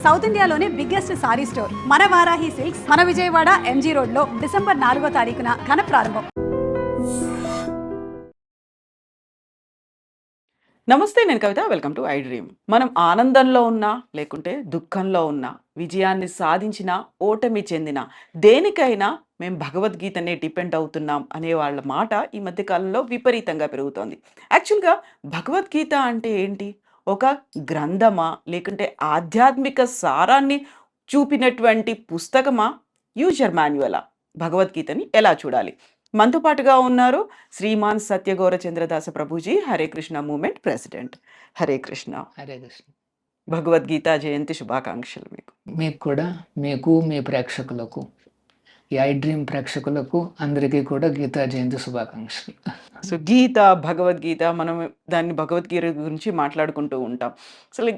South ఇండియాలోనే biggest sorry store మన Varahi silks మన విజయవాడ ఎంజీ రోడ్ లో డిసెంబర్ 4వ తారీఖున ఘన ప్రారంభం. నమస్తే, నేను Kavitha. Welcome to I dream. మనం ఆనందంలో ఉన్నా లేకుంటే దుఃఖంలో ఉన్నా, విజయాన్ని సాధించిన ఓటమి చెందిన దేనికైనా మేము భగవద్గీతనే డిపెండ్ అవుతున్నాం అనే వాళ్ళ మాట ఈ మధ్య కాలంలో విపరీతంగా పెరుగుతోంది. యాక్చువల్గా భగవద్గీత అంటే ఏంటి? ఒక గ్రంథమా, లేకుంటే ఆధ్యాత్మిక సారాన్ని చూపినటువంటి పుస్తకమా, యూజర్ మాన్యువలా? భగవద్గీతని ఎలా చూడాలి? మనతో పాటుగా ఉన్నారు శ్రీమాన్ సత్యగౌర చంద్రదాస ప్రభుజీ, హరే కృష్ణ మూమెంట్ ప్రెసిడెంట్. హరే కృష్ణ. హరే కృష్ణ. భగవద్గీత జయంతి శుభాకాంక్షలు మీకు. మీకు కూడా, మీకు మీ ప్రేక్షకులకు, ఈ ఐ డ్రీమ్ ప్రేక్షకులకు అందరికీ కూడా గీతా జయంతి శుభాకాంక్షలు. సో గీత, భగవద్గీత, మనం దాన్ని భగవద్గీత గురించి మాట్లాడుకుంటూ ఉంటాం. అసలు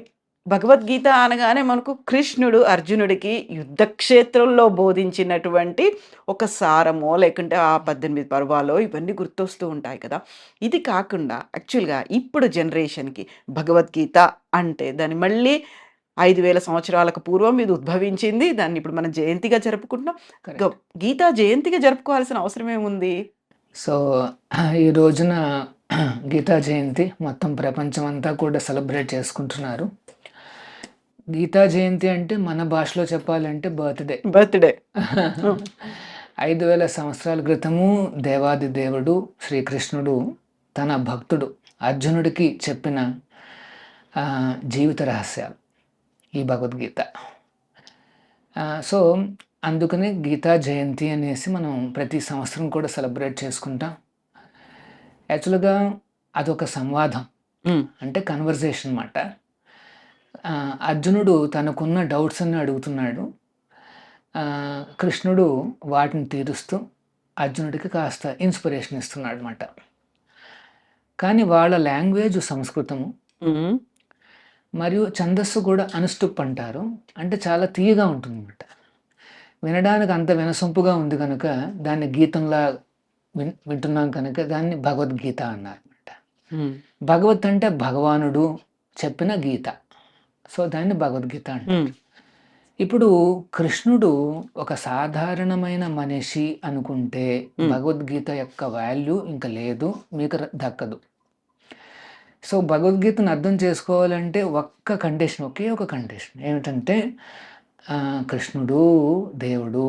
భగవద్గీత అనగానే మనకు కృష్ణుడు అర్జునుడికి యుద్ధక్షేత్రంలో బోధించినటువంటి ఒక సారమో, లేకుంటే ఆ 18 పర్వాలో ఇవన్నీ గుర్తొస్తూ ఉంటాయి కదా. ఇది కాకుండా యాక్చువల్గా ఇప్పుడు జనరేషన్కి భగవద్గీత అంటే దాన్ని మళ్ళీ 5000 సంవత్సరాలకు పూర్వం ఇది ఉద్భవించింది. దాన్ని ఇప్పుడు మనం జయంతిగా జరుపుకుంటున్నాం. గీతా జయంతిగా జరుపుకోవాల్సిన అవసరం ఏముంది? సో ఈ రోజున గీతా జయంతి మొత్తం ప్రపంచం అంతా కూడా సెలబ్రేట్ చేసుకుంటున్నారు. గీతా జయంతి అంటే మన భాషలో చెప్పాలంటే బర్త్డే. 5000 సంవత్సరాల క్రితము దేవాది దేవుడు శ్రీకృష్ణుడు తన భక్తుడు అర్జునుడికి చెప్పిన జీవిత రహస్యాలు ఈ భగవద్గీత. సో అందుకని గీతా జయంతి అనేసి మనం ప్రతి సంవత్సరం కూడా సెలబ్రేట్ చేసుకుంటాం. యాక్చువల్గా అదొక సంవాదం, అంటే కన్వర్జేషన్ అన్నమాట. అర్జునుడు తనకున్న డౌట్స్ అన్ని అడుగుతున్నాడు. కృష్ణుడు వాటిని తీరుస్తూ అర్జునుడికి కాస్త ఇన్స్పిరేషన్ ఇస్తున్నాడు అన్నమాట. కానీ వాళ్ళ లాంగ్వేజ్ సంస్కృతము, మరియు ఛందస్సు కూడా అనుష్టుప్ అంటారు. అంటే చాలా తీయగా ఉంటుంది అన్నమాట. వినడానికి అంత వినసొంపుగా ఉంది కనుక దాన్ని గీతంలా వింటున్నాం కనుక దాన్ని భగవద్గీత అన్నారు అనమాట. భగవత్ అంటే భగవానుడు చెప్పిన గీత, సో దాన్ని భగవద్గీత అంటారు. ఇప్పుడు కృష్ణుడు ఒక సాధారణమైన మనిషి అనుకుంటే భగవద్గీత యొక్క వాల్యూ ఇంకా లేదు, మీకు దక్కదు. సో భగవద్గీతను అర్థం చేసుకోవాలంటే ఒక్క కండిషన్, ఒకే ఒక కండిషన్ ఏమిటంటే కృష్ణుడు దేవుడు,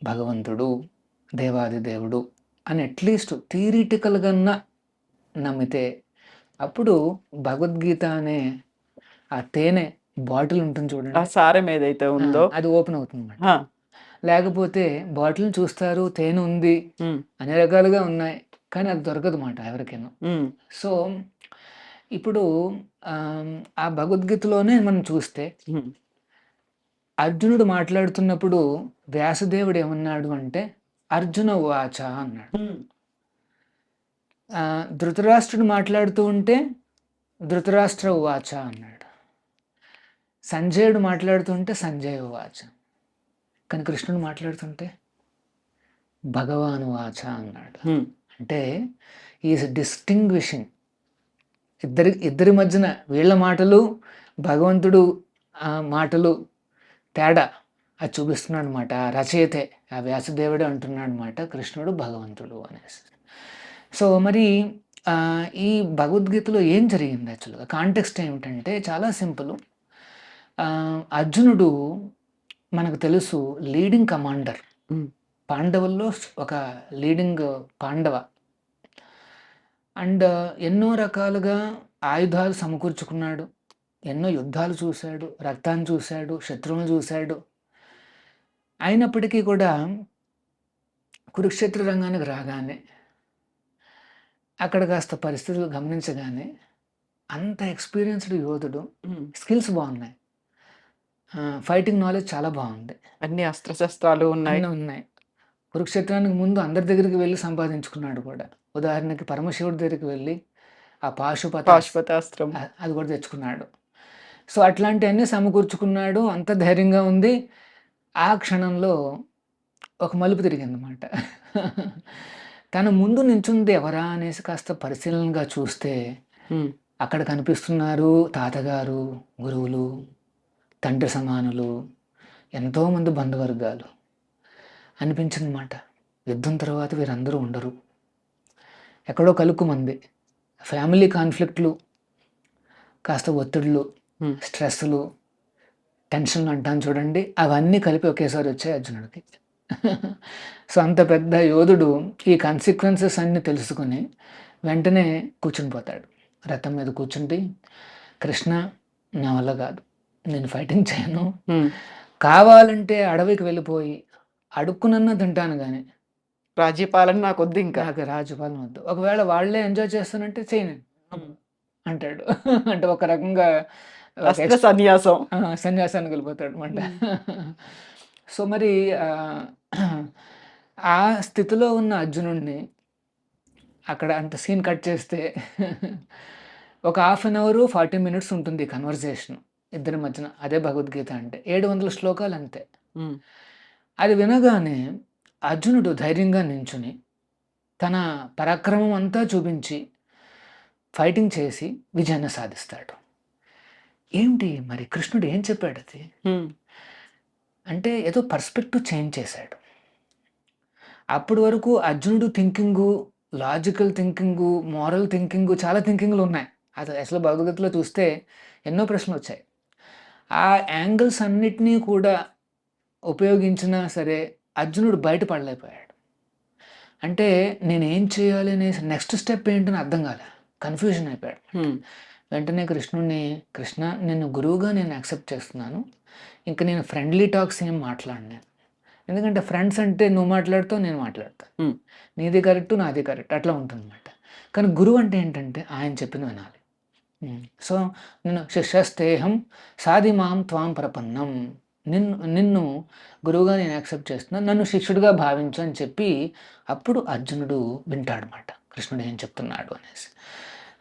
భగవంతుడు, దేవాది దేవుడు అని అట్లీస్ట్ థియరిటికల్గా నమ్మితే అప్పుడు భగవద్గీత అనే ఆ తేనె బాటిల్ ఉంటుంది చూడండి, ఆ సారం ఏదైతే ఉందో అది ఓపెన్ అవుతుంది అన్నమాట. లేకపోతే బాటిల్ చూస్తారు, తేనె ఉంది, అన్ని రకాలుగా ఉన్నాయి, కానీ అది దొరకదు మాట ఎవరికైనా. సో ఇప్పుడు ఆ భగవద్గీతలోనే మనం చూస్తే అర్జునుడు మాట్లాడుతున్నప్పుడు వ్యాసదేవుడు ఏమన్నాడు అంటే అర్జున వాచ అన్నాడు. ధృతరాష్ట్రుడు మాట్లాడుతూ ఉంటే ధృతరాష్ట్ర వాచ అన్నాడు. సంజయుడు మాట్లాడుతుంటే సంజయ వాచ. కానీ కృష్ణుడు మాట్లాడుతుంటే భగవాను వాచ అన్నాడు. అంటే ఈజ్ డిస్టింగ్విషింగ్ ఇద్దరి మధ్యన వీళ్ళ మాటలు, భగవంతుడు మాటలు తేడా అది చూపిస్తున్నాడు అనమాట. ఆ రచయితే, ఆ వ్యాసదేవుడే అంటున్నాడు అనమాట కృష్ణుడు భగవంతుడు అనేసి. సో మరి ఈ భగవద్గీతలో ఏం జరిగింది యాక్చువల్గా కాంటెక్స్ట్ ఏమిటంటే చాలా సింపుల్. అర్జునుడు మనకు తెలుసు లీడింగ్ కమాండర్, పాండవుల్లో ఒక లీడింగ్ పాండవ. అండ్ ఎన్నో రకాలుగా ఆయుధాలు సమకూర్చుకున్నాడు, ఎన్నో యుద్ధాలు చూశాడు, రక్తాన్ని చూశాడు, శత్రువులను చూశాడు. అయినప్పటికీ కూడా కురుక్షేత్ర రంగానికి రాగానే అక్కడ కాస్త పరిస్థితులు గమనించగానే అంత ఎక్స్పీరియన్స్డ్ యోధుడు, స్కిల్స్ బాగున్నాయి, ఫైటింగ్ నాలెడ్జ్ చాలా బాగుంది, అన్ని అస్త్రశస్త్రాలు ఉన్నాయి. కురుక్షేత్రానికి ముందు అందరి దగ్గరికి వెళ్ళి సంపాదించుకున్నాడు కూడా. ఉదాహరణకి పరమశివుడి దగ్గరికి వెళ్ళి ఆ పాశుపతాస్త్రం అది కూడా తెచ్చుకున్నాడు. సో అట్లాంటివన్నీ సమకూర్చుకున్నాడు, అంత ధైర్యంగా ఉంది. ఆ క్షణంలో ఒక మలుపు తిరిగిందన్నమాట. తన ముందు నించుంది ఎవరా అనేసి కాస్త పరిశీలనగా చూస్తే అక్కడ కనిపిస్తున్నారు తాతగారు, గురువులు, తండ్రి సమానులు, ఎంతోమంది బంధువర్గాలు అనిపించిందన్నమాట. యుద్ధం తర్వాత వీరందరూ ఉండరు, ఎక్కడో కలుక్కుమంది. ఫ్యామిలీ కాన్ఫ్లిక్ట్లు, కాస్త ఒత్తిళ్ళు, స్ట్రెస్లు, టెన్షన్లు అంటాను చూడండి, అవన్నీ కలిపి ఒకేసారి వచ్చాయి అర్జునుడికి. సో అంత పెద్ద యోధుడు ఈ కాన్సిక్వెన్సెస్ అన్నీ తెలుసుకొని వెంటనే కూర్చుని పోతాడు. రథం మీద కూర్చుంటే, కృష్ణ నా వల్ల కాదు, నేను ఫైటింగ్ చేయను, కావాలంటే అడవికి వెళ్ళిపోయి అడుక్కునన్నా తింటాను, కానీ రాజ్యపాలన నాకు వద్దు, ఇంకా నాకు రాజ్యపాలన వద్దు. ఒకవేళ వాళ్ళే ఎంజాయ్ చేస్తానంటే చేయను అంటాడు. అంటే ఒక రకంగా సన్యాసం సన్యాసానికి వెళ్ళిపోతాడు అనమాట. సో మరి ఆ స్థితిలో ఉన్న అర్జునుడిని అక్కడ అంత సీన్ కట్ చేస్తే ఒక 1/2 అవర్ 40 minutes ఉంటుంది కన్వర్జేషన్ ఇద్దరి మధ్యన. అదే భగవద్గీత అంటే 700 శ్లోకాలు అంతే. అది వినగానే అర్జునుడు ధైర్యంగా నించుని తన పరాక్రమం అంతా చూపించి ఫైటింగ్ చేసి విజయాన్ని సాధిస్తాడు. ఏమిటి మరి కృష్ణుడు ఏం చెప్పాడు అది అంటే, ఏదో పర్స్పెక్టివ్ చేంజ్ చేశాడు. అప్పటి వరకు అర్జునుడు thinking, logical thinking, moral thinking, చాలా థింకింగ్లు ఉన్నాయి. అది అసలు భగవద్గీతలో చూస్తే ఎన్నో ప్రశ్నలు వచ్చాయి. ఆ యాంగిల్స్ అన్నిటినీ కూడా ఉపయోగించినా సరే అర్జునుడు బయటపడలేకపోయాడు. అంటే నేనేం చేయాలి అనేసి నెక్స్ట్ స్టెప్ ఏంటని అర్థం కాలే, కన్ఫ్యూజన్ అయిపోయాడు. వెంటనే కృష్ణుడిని, కృష్ణ నిన్ను గురువుగా నేను యాక్సెప్ట్ చేస్తున్నాను, ఇంకా నేను ఫ్రెండ్లీ టాక్స్ ఏం మాట్లాడినాను. ఎందుకంటే ఫ్రెండ్స్ అంటే నువ్వు మాట్లాడుతావు, నేను మాట్లాడతాను, నీది కరెక్ట్ నాది కరెక్ట్ అట్లా ఉంటుందన్నమాట. కానీ గురువు అంటే ఏంటంటే ఆయన చెప్పిన వినాలి. సో నేను శిష్యస్తేహం సాది మాం త్వాం ప్రపన్నం, నిన్ను గురువుగా నేను యాక్సెప్ట్ చేస్తున్నాను, నన్ను శిష్యుడిగా భావించు అని చెప్పి అప్పుడు అర్జునుడు వింటాడనమాట కృష్ణుడు ఏం చెప్తున్నాడు అనేసి.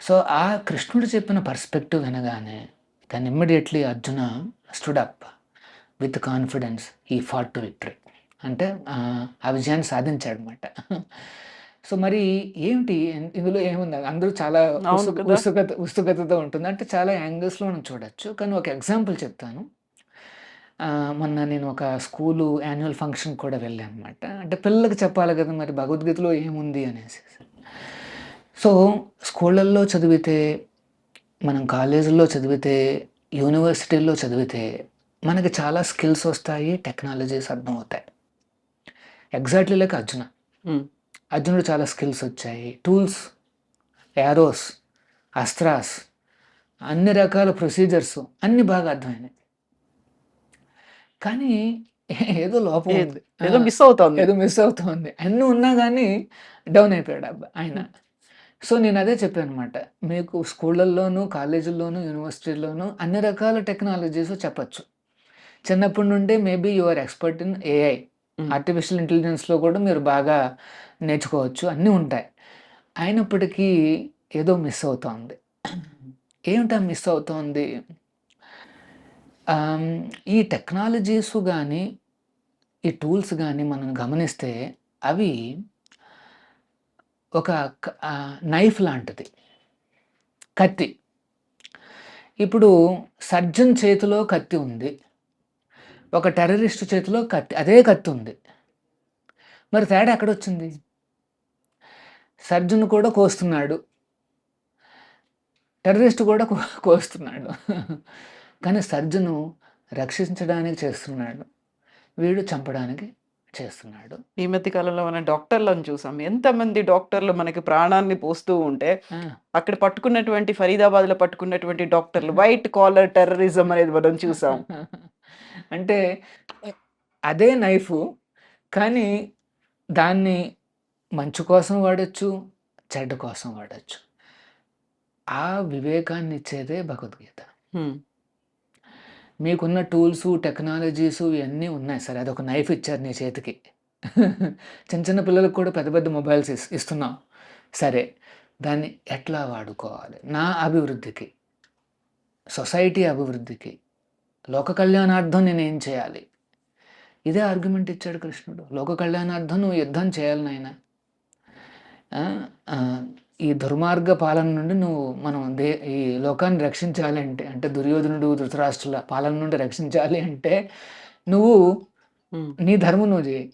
సో ఆ కృష్ణుడు చెప్పిన పర్స్పెక్టివ్ వినగానే దాన్ని immediately Arjuna stood up with confidence, ఈ ఫాట్ టు విక్టరీ, అంటే ఆ విజయాన్ని సాధించాడు అనమాట. సో మరి ఏమిటి ఇందులో ఏముంది, అందరూ చాలా ఉత్సుకతతో ఉంటుంది, అంటే చాలా యాంగిల్స్లో మనం చూడొచ్చు. కానీ ఒక ఎగ్జాంపుల్ చెప్తాను. మొన్న నేను ఒక స్కూలు యాన్యువల్ ఫంక్షన్ కూడా వెళ్ళాను అనమాట. అంటే పిల్లలకి చెప్పాలి కదా మరి భగవద్గీతలో ఏముంది అనేసి. సో స్కూళ్ళల్లో చదివితే, మనం కాలేజీల్లో చదివితే, యూనివర్సిటీల్లో చదివితే మనకి చాలా స్కిల్స్ వస్తాయి, టెక్నాలజీస్ అర్థమవుతాయి. ఎగ్జాక్ట్లీ లైక్ అర్జునుడు చాలా స్కిల్స్ వచ్చాయి, టూల్స్, యారోస్, అస్త్రాస్, అన్ని రకాల ప్రొసీజర్స్ అన్నీ బాగా అర్థమైనాయి. కానీ ఏదో లోపం ఉంది, ఏదో మిస్ అవుతుంది. అన్నీ ఉన్నా కానీ డౌన్ అయిపోయాడు ఆయన. సో నేను అదే చెప్పాను అనమాట, మీకు స్కూళ్ళల్లోనూ, కాలేజీల్లోనూ, యూనివర్సిటీల్లోనూ అన్ని రకాల టెక్నాలజీస్ చెప్పచ్చు. చిన్నప్పటి నుండే maybe you are expert in AI, artificial ఇంటెలిజెన్స్లో కూడా మీరు బాగా నేర్చుకోవచ్చు, అన్నీ ఉంటాయి. అయినప్పటికీ ఏదో మిస్ అవుతోంది. ఏమిటా మిస్ అవుతోంది? ఈ టెక్నాలజీస్ కానీ, ఈ టూల్స్ కానీ మనం గమనిస్తే అవి ఒక నైఫ్ లాంటిది, కత్తి. ఇప్పుడు సర్జన్ చేతిలో కత్తి ఉంది, ఒక టెర్రరిస్ట్ చేతిలో కత్తి, అదే కత్తి ఉంది. మరి తేడా ఎక్కడొచ్చింది? సర్జన్ కూడా కోస్తున్నాడు, టెర్రరిస్ట్ కూడా కోస్తున్నాడు. కానీ సర్జను రక్షించడానికి చేస్తున్నాడు, వీడు చంపడానికి చేస్తున్నాడు. ఈ మధ్య కాలంలో మనం డాక్టర్లను చూసాం, ఎంతమంది డాక్టర్లు మనకి ప్రాణాన్ని పోస్తూ ఉంటే అక్కడ పట్టుకున్నటువంటి ఫరీదాబాద్లో పట్టుకున్నటువంటి డాక్టర్లు వైట్ కాలర్ టెర్రరిజం అనేది మనం చూసాం. అంటే అదే నైఫ్, కానీ దాన్ని మంచు కోసం వాడచ్చు, చెడ్డ కోసం వాడచ్చు. ఆ వివేకాన్ని ఇచ్చేదే భగవద్గీత. మీకున్న టూల్స్, టెక్నాలజీస్ ఇవన్నీ ఉన్నాయి సరే, అదొక నైఫ్ ఇచ్చారు నీ చేతికి. చిన్న చిన్న పిల్లలకు కూడా పెద్ద పెద్ద మొబైల్స్ ఇస్తున్నాం సరే, దాన్ని ఎట్లా వాడుకోవాలి? నా అభివృద్ధికి, సొసైటీ అభివృద్ధికి, లోక కళ్యాణార్థం నేనేం చేయాలి? ఇదే ఆర్గ్యుమెంట్ ఇచ్చాడు కృష్ణుడు. లోక కళ్యాణార్థం నువ్వు యుద్ధం చేయాలి నాయన. ఈ దుర్మార్గ పాలన నుండి మనం ఈ లోకాన్ని రక్షించాలి అంటే, అంటే దుర్యోధనుడు ధృతరాష్ట్రుల పాలన నుండి రక్షించాలి అంటే నువ్వు నీ ధర్మం నువ్వు చేయి,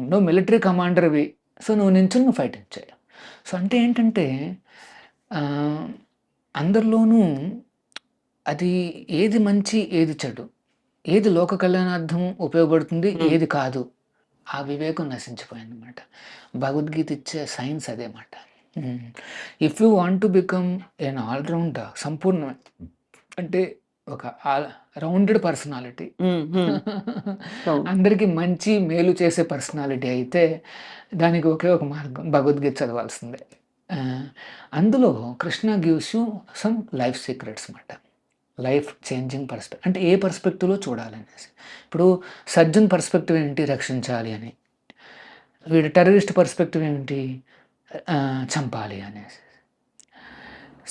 నువ్వు మిలిటరీ కమాండర్వి, సో నువ్వు నించుని నువ్వు ఫైటింగ్ చేయాలి. సో అంటే ఏంటంటే అందరిలోనూ అది ఏది మంచి ఏది చెడు, ఏది లోక కళ్యాణార్థం ఉపయోగపడుతుంది ఏది కాదు, ఆ వివేకం నశించిపోయింది అనమాట. భగవద్గీత ఇచ్చే సైన్స్ అదే మాట. If you want to become an all-rounder, సంపూర్ణమైన అంటే ఒక రౌండెడ్ పర్సనాలిటీ, అందరికీ మంచి మేలు చేసే పర్సనాలిటీ అయితే దానికి ఒకే ఒక మార్గం, భగవద్గీత చదవాల్సిందే. అందులో Krishna gives you some life secrets అన్నమాట. లైఫ్ చేంజింగ్ పర్స్పెక్టివ్ అంటే ఏ పర్స్పెక్టివ్లో చూడాలనేసి. ఇప్పుడు సర్జన్ పర్స్పెక్టివ్ ఏంటి, రక్షించాలి అని. వీడు టెర్రరిస్ట్ పర్స్పెక్టివ్ ఏంటి, చంపాలి అనేసి.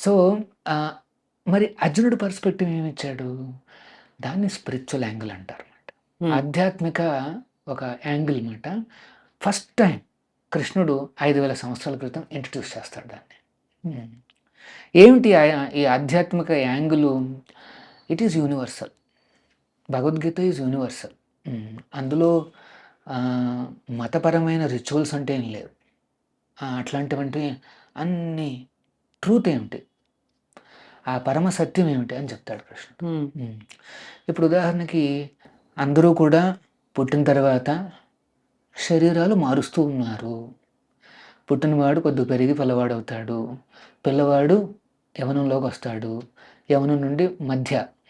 సో మరి అర్జునుడి పర్స్పెక్టివ్ ఏమిచ్చాడు, దాన్ని స్పిరిచువల్ యాంగిల్ అంటారు అన్నమాట. ఆధ్యాత్మిక ఒక యాంగిల్ అన్నమాట. ఫస్ట్ టైం కృష్ణుడు 5000 సంవత్సరాల క్రితం ఇంట్రడ్యూస్ చేస్తాడు దాన్ని. ఏమిటి ఈ ఆధ్యాత్మిక angle? It is universal. Bhagavad Gita is universal. అందులో మతపరమైన రిచువల్స్ అంటే ఏం లేవు. అట్లాంటివంటి అన్ని ట్రూత్ ఏమిటి, ఆ పరమ సత్యం ఏమిటి అని చెప్తాడు కృష్ణుడు. ఇప్పుడు ఉదాహరణకి అందరూ కూడా పుట్టిన తర్వాత శరీరాలు మారుస్తూ ఉన్నారు. పుట్టినవాడు కొద్దిగా పెరిగి పిల్లవాడు అవుతాడు, పిల్లవాడు యవనంలోకి వస్తాడు, యవనం నుండి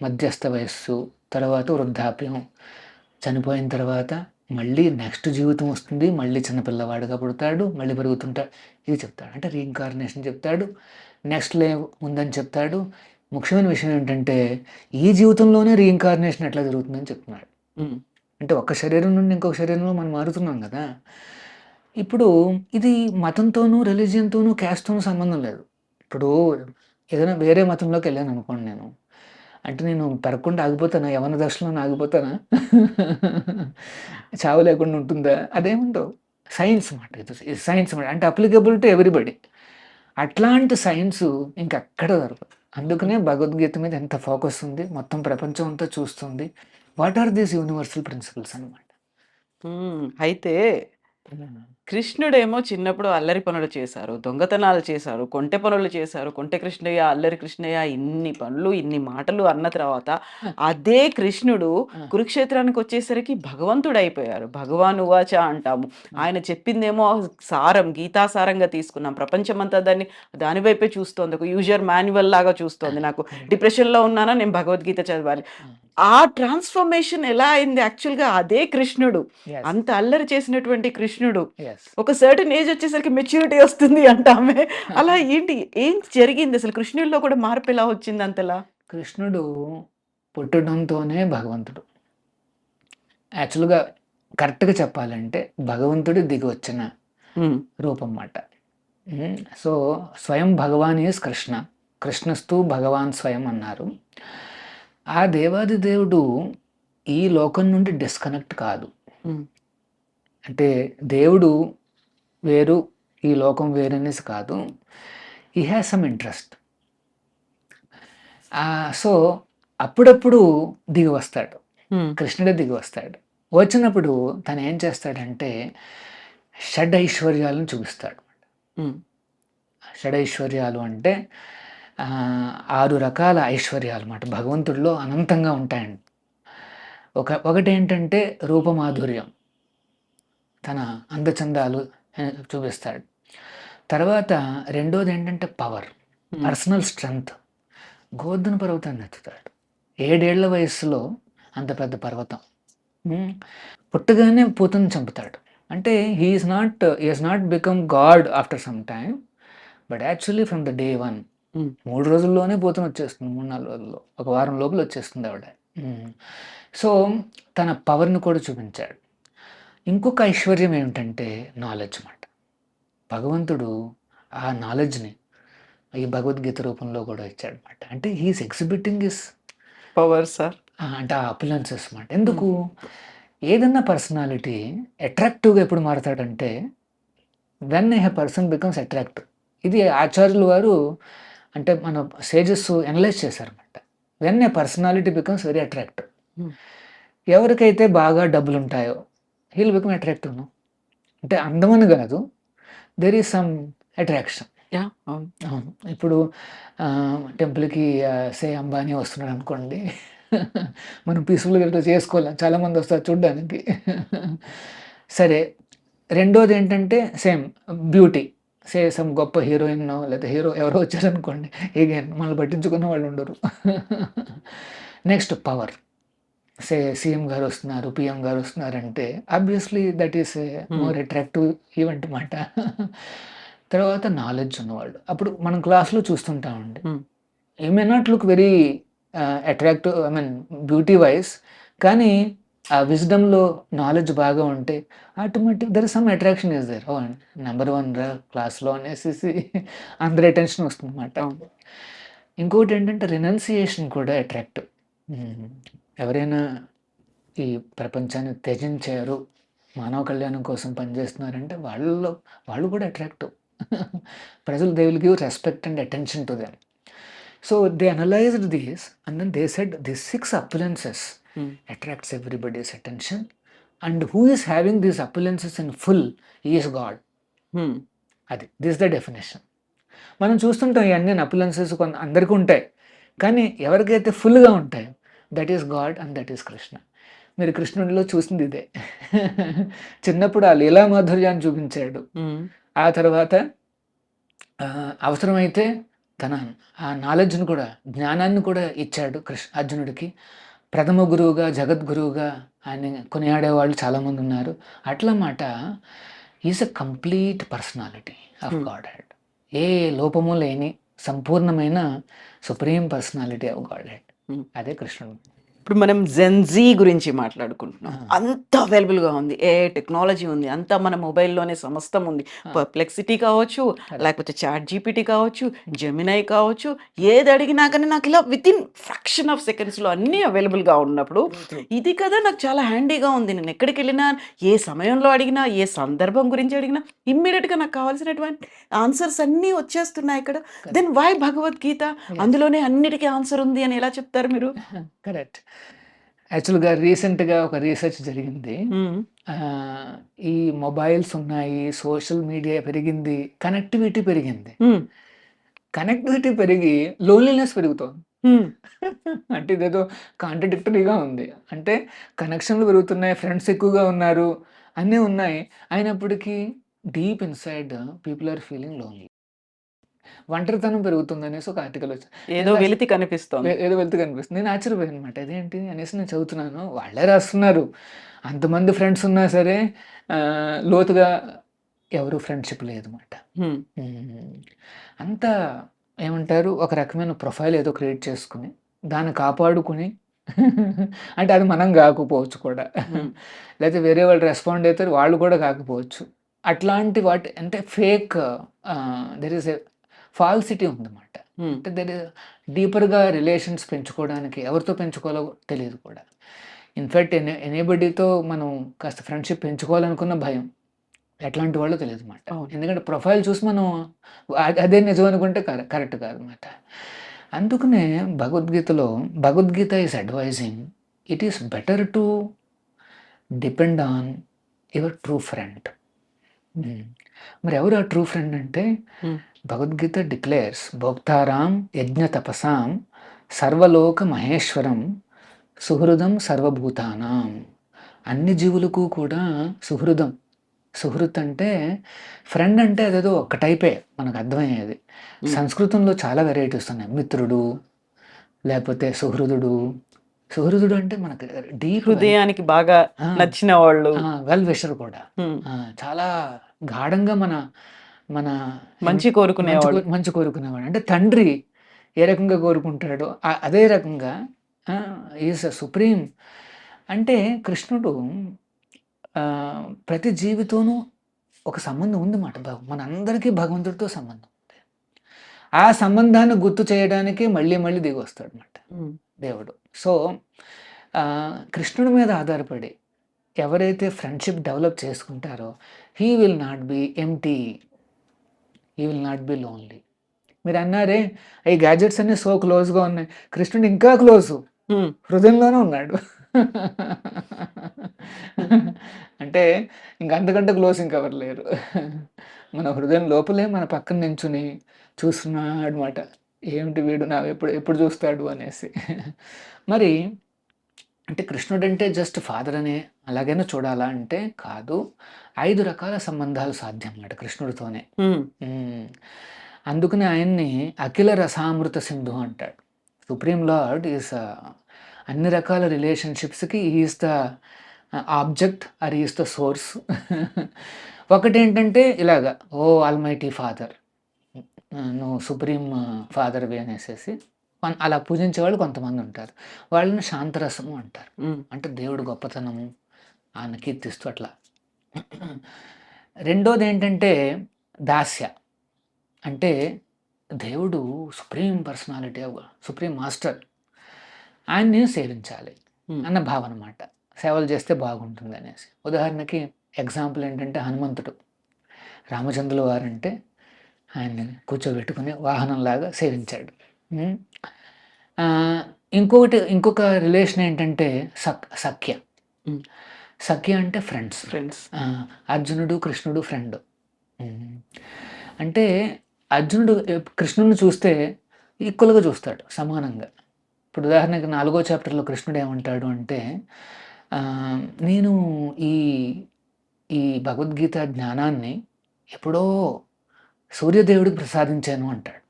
మధ్యస్థ వయస్సు, తర్వాత వృద్ధాప్యం, చనిపోయిన తర్వాత మళ్ళీ నెక్స్ట్ జీవితం వస్తుంది, మళ్ళీ చిన్నపిల్లవాడుగా పుడతాడు, మళ్ళీ పెరుగుతుంటాడు. ఇది చెప్తాడు. అంటే రీఇన్కార్నేషన్ చెప్తాడు, నెక్స్ట్ లేవ్ ఉందని చెప్తాడు. ముఖ్యమైన విషయం ఏంటంటే ఈ జీవితంలోనే రీఇన్కార్నేషన్ ఎట్లా జరుగుతుందని చెప్తున్నాడు. అంటే ఒక శరీరం నుండి ఇంకొక శరీరంలో మనం మారుతున్నాం కదా. ఇప్పుడు ఇది మతంతోనూ రిలీజియన్తోనూ క్యాస్ట్తోనూ సంబంధం లేదు. ఇప్పుడు ఏదైనా వేరే మతంలోకి వెళ్ళాను అనుకోండి, నేను అంటే నేను పెరగకుండా ఆగిపోతానా, యవన దశలో ఆగిపోతానా, చావు లేకుండా ఉంటుందా? అదేముండవు. సైన్స్ అన్నమాట. ఇది సైన్స్ అన్నమాట. అంటే అప్లికబుల్ టు ఎవ్రీబడి. అట్లాంటి సైన్స్ ఇంకెక్కడ దొరకదు. అందుకనే భగవద్గీత మీద ఎంత ఫోకస్ ఉంది, మొత్తం ప్రపంచం అంతా చూస్తుంది. What are these universal principles అనమాట. అయితే కృష్ణుడేమో చిన్నప్పుడు అల్లరి పనులు చేశారు, దొంగతనాలు చేశారు, కొంటె పనులు చేశారు. కొంటె కృష్ణయ్య, అల్లరి కృష్ణయ్య, ఇన్ని పనులు ఇన్ని మాటలు అన్న తర్వాత అదే కృష్ణుడు కురుక్షేత్రానికి వచ్చేసరికి భగవంతుడు అయిపోయారు. భగవాన్ ఉవాచ అంటాము. ఆయన చెప్పిందేమో సారం, గీతాసారంగా తీసుకున్నాం. ప్రపంచమంతా దాని వైపే చూస్తోంది, ఒక యూజర్ మాన్యువల్ లాగా చూస్తోంది. నాకు డిప్రెషన్లో ఉన్నానా, నేను భగవద్గీత చదవాలి. ఆ ట్రాన్స్ఫర్మేషన్ ఎలా అయింది? యాక్చువల్గా అదే కృష్ణుడు, అంత అల్లరి చేసినటువంటి కృష్ణుడు ఒక సర్టన్ ఏజ్ వచ్చేసరికి మెచ్యూరిటీ వస్తుంది అంటామే. అలా ఏం జరిగింది అసలు? కృష్ణుడిలో కూడా మార్పు ఎలా వచ్చింది అంతలా? కృష్ణుడు పుట్టడంతోనే భగవంతుడు. యాక్చువల్గా కరెక్ట్గా చెప్పాలంటే భగవంతుడు దిగి వచ్చిన రూపం అన్నమాట. సో స్వయం భగవాన్ ఈజ్ కృష్ణ, కృష్ణస్తు భగవాన్ స్వయం అన్నారు. ఆ దేవాది దేవుడు ఈ లోకం నుండి డిస్కనెక్ట్ కాదు. అంటే దేవుడు వేరు, ఈ లోకం వేరనేసి కాదు. ఈ హ్యాస్ సమ్ ఇంట్రెస్ట్. సో అప్పుడప్పుడు దిగి వస్తాడు, కృష్ణుడే దిగి వస్తాడు. వచ్చినప్పుడు తను ఏం చేస్తాడంటే షడ్ ఐశ్వర్యాలను చూపిస్తాడు. షడైశ్వర్యాలు అంటే 6 రకాల ఐశ్వర్యాలు అన్నమాట. భగవంతుడిలో అనంతంగా ఉంటాయండి. ఒకటి ఏంటంటే రూపమాధుర్యం, తన అందచందాలు చూపిస్తాడు. తర్వాత రెండోది ఏంటంటే పవర్, పర్సనల్ స్ట్రెంగ్త్. గోవర్ధన పర్వతాన్ని ఎత్తుతాడు. 7 ఏళ్ల వయస్సులో అంత పెద్ద పర్వతం. పుట్టగానే పూతను చంపుతాడు. అంటే he is not become God after some time, but actually from the day 1 3 రోజుల్లోనే పూతన వచ్చేస్తుంది, 3-4 రోజుల్లో, ఒక వారం లోపల వచ్చేస్తుంది ఆవిడ. సో తన పవర్ని కూడా చూపించాడు. ఇంకొక ఐశ్వర్యం ఏమిటంటే నాలెడ్జ్ అన్నమాట. భగవంతుడు ఆ నాలెడ్జ్ని ఈ భగవద్గీత రూపంలో కూడా ఇచ్చాడు అనమాట. అంటే he's exhibiting his power sir, అంటే ఆ అపులెన్సెస్ అన్నమాట. ఎందుకు ఏదన్నా పర్సనాలిటీ అట్రాక్టివ్గా ఎప్పుడు మారతాడంటే when a person becomes attractive. ఇది ఆచార్యులు వారు అంటే మన సేజెస్ అనలైజ్ చేశారన్నమాట. When a personality becomes very attractive. ఎవరికైతే బాగా డబ్బులు ఉంటాయో హీల్ బికమ్ అట్రాక్టివ్. అంటే అందమని కాదు, దెర్ ఈస్ సమ్ అట్రాక్షన్. అవును. ఇప్పుడు టెంపుల్కి సే అంబానీ వస్తున్నాడు అనుకోండి, మనం పీస్ఫుల్గా ఇట్లా చేసుకోలేం, చాలామంది వస్తారు చూడ్డానికి. సరే, రెండోది ఏంటంటే సేమ్ బ్యూటీ, సే సమ్ గొప్ప హీరోయిన్ లేదా హీరో ఎవరో వచ్చారనుకోండి, ఎగైన్ మనల్ని పట్టించుకున్న వాళ్ళు ఉండరు. నెక్స్ట్ పవర్, సే సీఎం గారు వస్తున్నారు, పిఎం గారు వస్తున్నారంటే obviously that is more attractive event మాట. తర్వాత నాలెడ్జ్ ఉన్నవాళ్ళు, అప్పుడు మనం క్లాస్లో చూస్తుంటామండి, a may not look very attractive, I mean beauty wise, కానీ ఆ విజ్డమ్లో నాలెడ్జ్ బాగా ఉంటే automatic there is some attraction is there. ఓ నెంబర్ 1 రా క్లాస్లో అనేసి అందరి అటెన్షన్ వస్తుంది అన్నమాట. ఇంకోటి ఏంటంటే రినౌన్సియేషన్ కూడా అట్రాక్టివ్. ఎవరైనా ఈ ప్రపంచాన్ని త్యజించారు, మానవ కళ్యాణం కోసం పనిచేస్తున్నారంటే వాళ్ళు కూడా అట్రాక్టివ్. ప్రజలు they will give respect and attention to them. So they analysed this and then they said this 6 opulences attracts everybody's attention, and who is having these opulences in full is God. అది this the definition. మనం చూస్తుంటాం ఇవన్నీ అపులెన్సెస్ అందరికీ ఉంటాయి, కానీ ఎవరికైతే ఫుల్గా ఉంటాయో that is God and that is Krishna. మీరు కృష్ణుడిలో చూసింది ఇదే. చిన్నప్పుడు ఆ లీలా మాధుర్యాన్ని చూపించాడు, ఆ తర్వాత అవసరమైతే తన ఆ నాలెడ్జ్ని కూడా, జ్ఞానాన్ని కూడా ఇచ్చాడు అర్జునుడికి. ప్రథమ గురువుగా, జగద్గురువుగా ఆయన కొనియాడేవాళ్ళు చాలామంది ఉన్నారు. అట్లా మాట is a complete personality of Godhead. ఏ లోపము లేని సంపూర్ణమైన supreme personality of Godhead, అదే కృష్ణుడు. ఇప్పుడు మనం జెన్జీ గురించి మాట్లాడుకుంటున్నాం. అంత అవైలబుల్గా ఉంది, ఏ టెక్నాలజీ ఉంది, అంతా మన మొబైల్లోనే సమస్తం ఉంది. పర్ప్లెక్సిటీ కావచ్చు, లేకపోతే చాట్ జీపీటీ కావచ్చు, జెమినై కావచ్చు, ఏది అడిగినా కానీ నాకు ఇలా విత్ ఇన్ ఫ్రాక్షన్ ఆఫ్ సెకండ్స్లో అన్నీ అవైలబుల్గా ఉన్నప్పుడు ఇది కదా నాకు చాలా హ్యాండీగా ఉంది. నేను ఎక్కడికి వెళ్ళినా, ఏ సమయంలో అడిగినా, ఏ సందర్భం గురించి అడిగినా ఇమ్మీడియట్గా నాకు కావాల్సినటువంటి ఆన్సర్స్ అన్నీ వచ్చేస్తున్నాయి ఇక్కడ. Then why Bhagavad Gita? అందులోనే అన్నిటికీ ఆన్సర్ ఉంది అని ఎలా చెప్తారు మీరు? కరెక్ట్. యాక్చువల్గా రీసెంట్గా ఒక రీసెర్చ్ జరిగింది. ఈ మొబైల్స్ ఉన్నాయి, సోషల్ మీడియా పెరిగింది, కనెక్టివిటీ పెరిగింది. కనెక్టివిటీ పెరిగి లోన్లీనెస్ పెరుగుతోంది. అంటే ఇదేదో కాంట్రడిక్టరీగా ఉంది. అంటే కనెక్షన్లు పెరుగుతున్నాయి, ఫ్రెండ్స్ ఎక్కువగా ఉన్నారు, అన్నీ ఉన్నాయి, అయినప్పటికీ deep inside people are feeling lonely. ఒంటరితనం పెరుగుతుంది అనేసి ఒక ఆర్టికల్ వచ్చింది. ఏదో వెలితి కనిపిస్తుంది. నేను ఆశ్చర్యపోయాను అనమాట, అదేంటి అనేసి నేను చదువుతున్నాను. వాళ్ళే రాస్తున్నారు, అంతమంది ఫ్రెండ్స్ ఉన్నా సరే లోతుగా ఎవరు ఫ్రెండ్షిప్ లేదన్నమాట. అంతా ఏమంటారు, ఒక రకమైన ప్రొఫైల్ ఏదో క్రియేట్ చేసుకుని దాన్ని కాపాడుకుని, అంటే అది మనం కాకపోవచ్చు కూడా, లేకపోతే వేరే వాళ్ళు రెస్పాండ్ అవుతారు, వాళ్ళు కూడా కాకపోవచ్చు. అట్లాంటి వాటి అంటే fake, there is a falsity ఉందన్నమాట. అంటే దెర్ డీపర్గా రిలేషన్స్ పెంచుకోవడానికి ఎవరితో పెంచుకోవాలో తెలియదు కూడా. ఇన్ఫ్యాక్ట్ ఎనీబడితో మనం కాస్త ఫ్రెండ్షిప్ పెంచుకోవాలనుకున్న భయం, ఎట్లాంటి వాళ్ళో తెలియదు అన్నమాట. ఎందుకంటే ప్రొఫైల్ చూసి మనం అదే నిజం అనుకుంటే కరెక్ట్ కాదన్నమాట. అందుకనే Bhagavad Gita is advising it is better to depend on your true friend. మరి ఎవరు ఆ ట్రూ ఫ్రెండ్ అంటే, భగవద్గీత డిక్లేర్స్ భోక్తారాం యజ్ఞ తపసాం సర్వలోక మహేశ్వరం సుహృదం సర్వభూతానాం. అన్ని జీవులకు కూడా సుహృదం. సుహృత్ అంటే ఫ్రెండ్ అంటే అదేదో ఒక్క టైపే మనకు అర్థమయ్యేది. సంస్కృతంలో చాలా వెరైటీస్ ఉన్నాయి. మిత్రుడు, లేకపోతే సుహృదుడు. సుహృదుడు అంటే మనకు డీప్, హృదయానికి బాగా నచ్చిన వాళ్ళు, వెల్ విషర్ కూడా, చాలా గాఢంగా మన మంచి కోరుకునేవాడు. అంటే తండ్రి ఏ రకంగా కోరుకుంటాడో అదే రకంగా ఈజ్ అ సుప్రీం. అంటే కృష్ణుడు ప్రతి జీవితోనూ ఒక సంబంధం ఉందన్నమాట. మనందరికీ భగవంతుడితో సంబంధం ఉంది. ఆ సంబంధాన్ని గుర్తు చేయడానికి మళ్ళీ మళ్ళీ దిగి వస్తాడు అన్నమాట దేవుడు. సో కృష్ణుడి మీద ఆధారపడి ఎవరైతే ఫ్రెండ్షిప్ డెవలప్ చేసుకుంటారో he will not be empty. He will not be lonely. మీరు అన్నారే ఈ గ్యాడ్జెట్స్ అన్నీ సో క్లోజ్గా ఉన్నాయి, కృష్ణుడు ఇంకా క్లోజు, హృదయంలోనే ఉన్నాడు. అంటే ఇంకంతకంటే క్లోజ్ ఇంకెవరు లేరు. మన హృదయం లోపలే మన పక్కన నించుని చూస్తున్నాడు అనమాట, ఏమిటి వీడు నా ఎప్పుడు ఎప్పుడు చూస్తాడు అనేసి. మరి అంటే కృష్ణుడు అంటే జస్ట్ ఫాదర్ అనే అలాగైనా చూడాలా అంటే కాదు, 5 రకాల సంబంధాలు సాధ్యం అన్నమాట కృష్ణుడితోనే. అందుకని ఆయన్ని అఖిల రసామృత సింధు అంటాడు. సుప్రీం లార్డ్ ఈస్ అన్ని రకాల రిలేషన్షిప్స్కి is the object or is the source. ఒకటేంటంటే ఇలాగా, ఓ ఆల్మైటీ ఫాదర్, నువ్వు సుప్రీం ఫాదర్వి అనేసి అలా పూజించే వాళ్ళు కొంతమంది ఉంటారు. వాళ్ళని శాంతరసము అంటారు. అంటే దేవుడు గొప్పతనము ఆయన కీర్తిస్తూ అట్లా. రెండోది ఏంటంటే దాస్య, అంటే దేవుడు సుప్రీం పర్సనాలిటీ, సుప్రీం మాస్టర్, ఆయన్ని సేవించాలి అన్న భావన అన్నమాట. సేవలు చేస్తే బాగుంటుంది అనేసి. ఉదాహరణకి ఎగ్జాంపుల్ ఏంటంటే హనుమంతుడు, రామచంద్రుల వారంటే ఆయన్ని కూర్చోబెట్టుకుని వాహనంలాగా సేవించాడు. ఇంకొక రిలేషన్ ఏంటంటే సఖ్య. సఖ్య అంటే ఫ్రెండ్స్. అర్జునుడు కృష్ణుడు ఫ్రెండ్. అంటే అర్జునుడు కృష్ణుడిని చూస్తే ఈక్వల్గా చూస్తాడు, సమానంగా. ఇప్పుడు ఉదాహరణకి 4వ చాప్టర్లో కృష్ణుడు ఏమంటాడు అంటే, నేను ఈ భగవద్గీత జ్ఞానాన్ని ఎప్పుడో సూర్యదేవుడికి ప్రసాదించాను అంటాడు.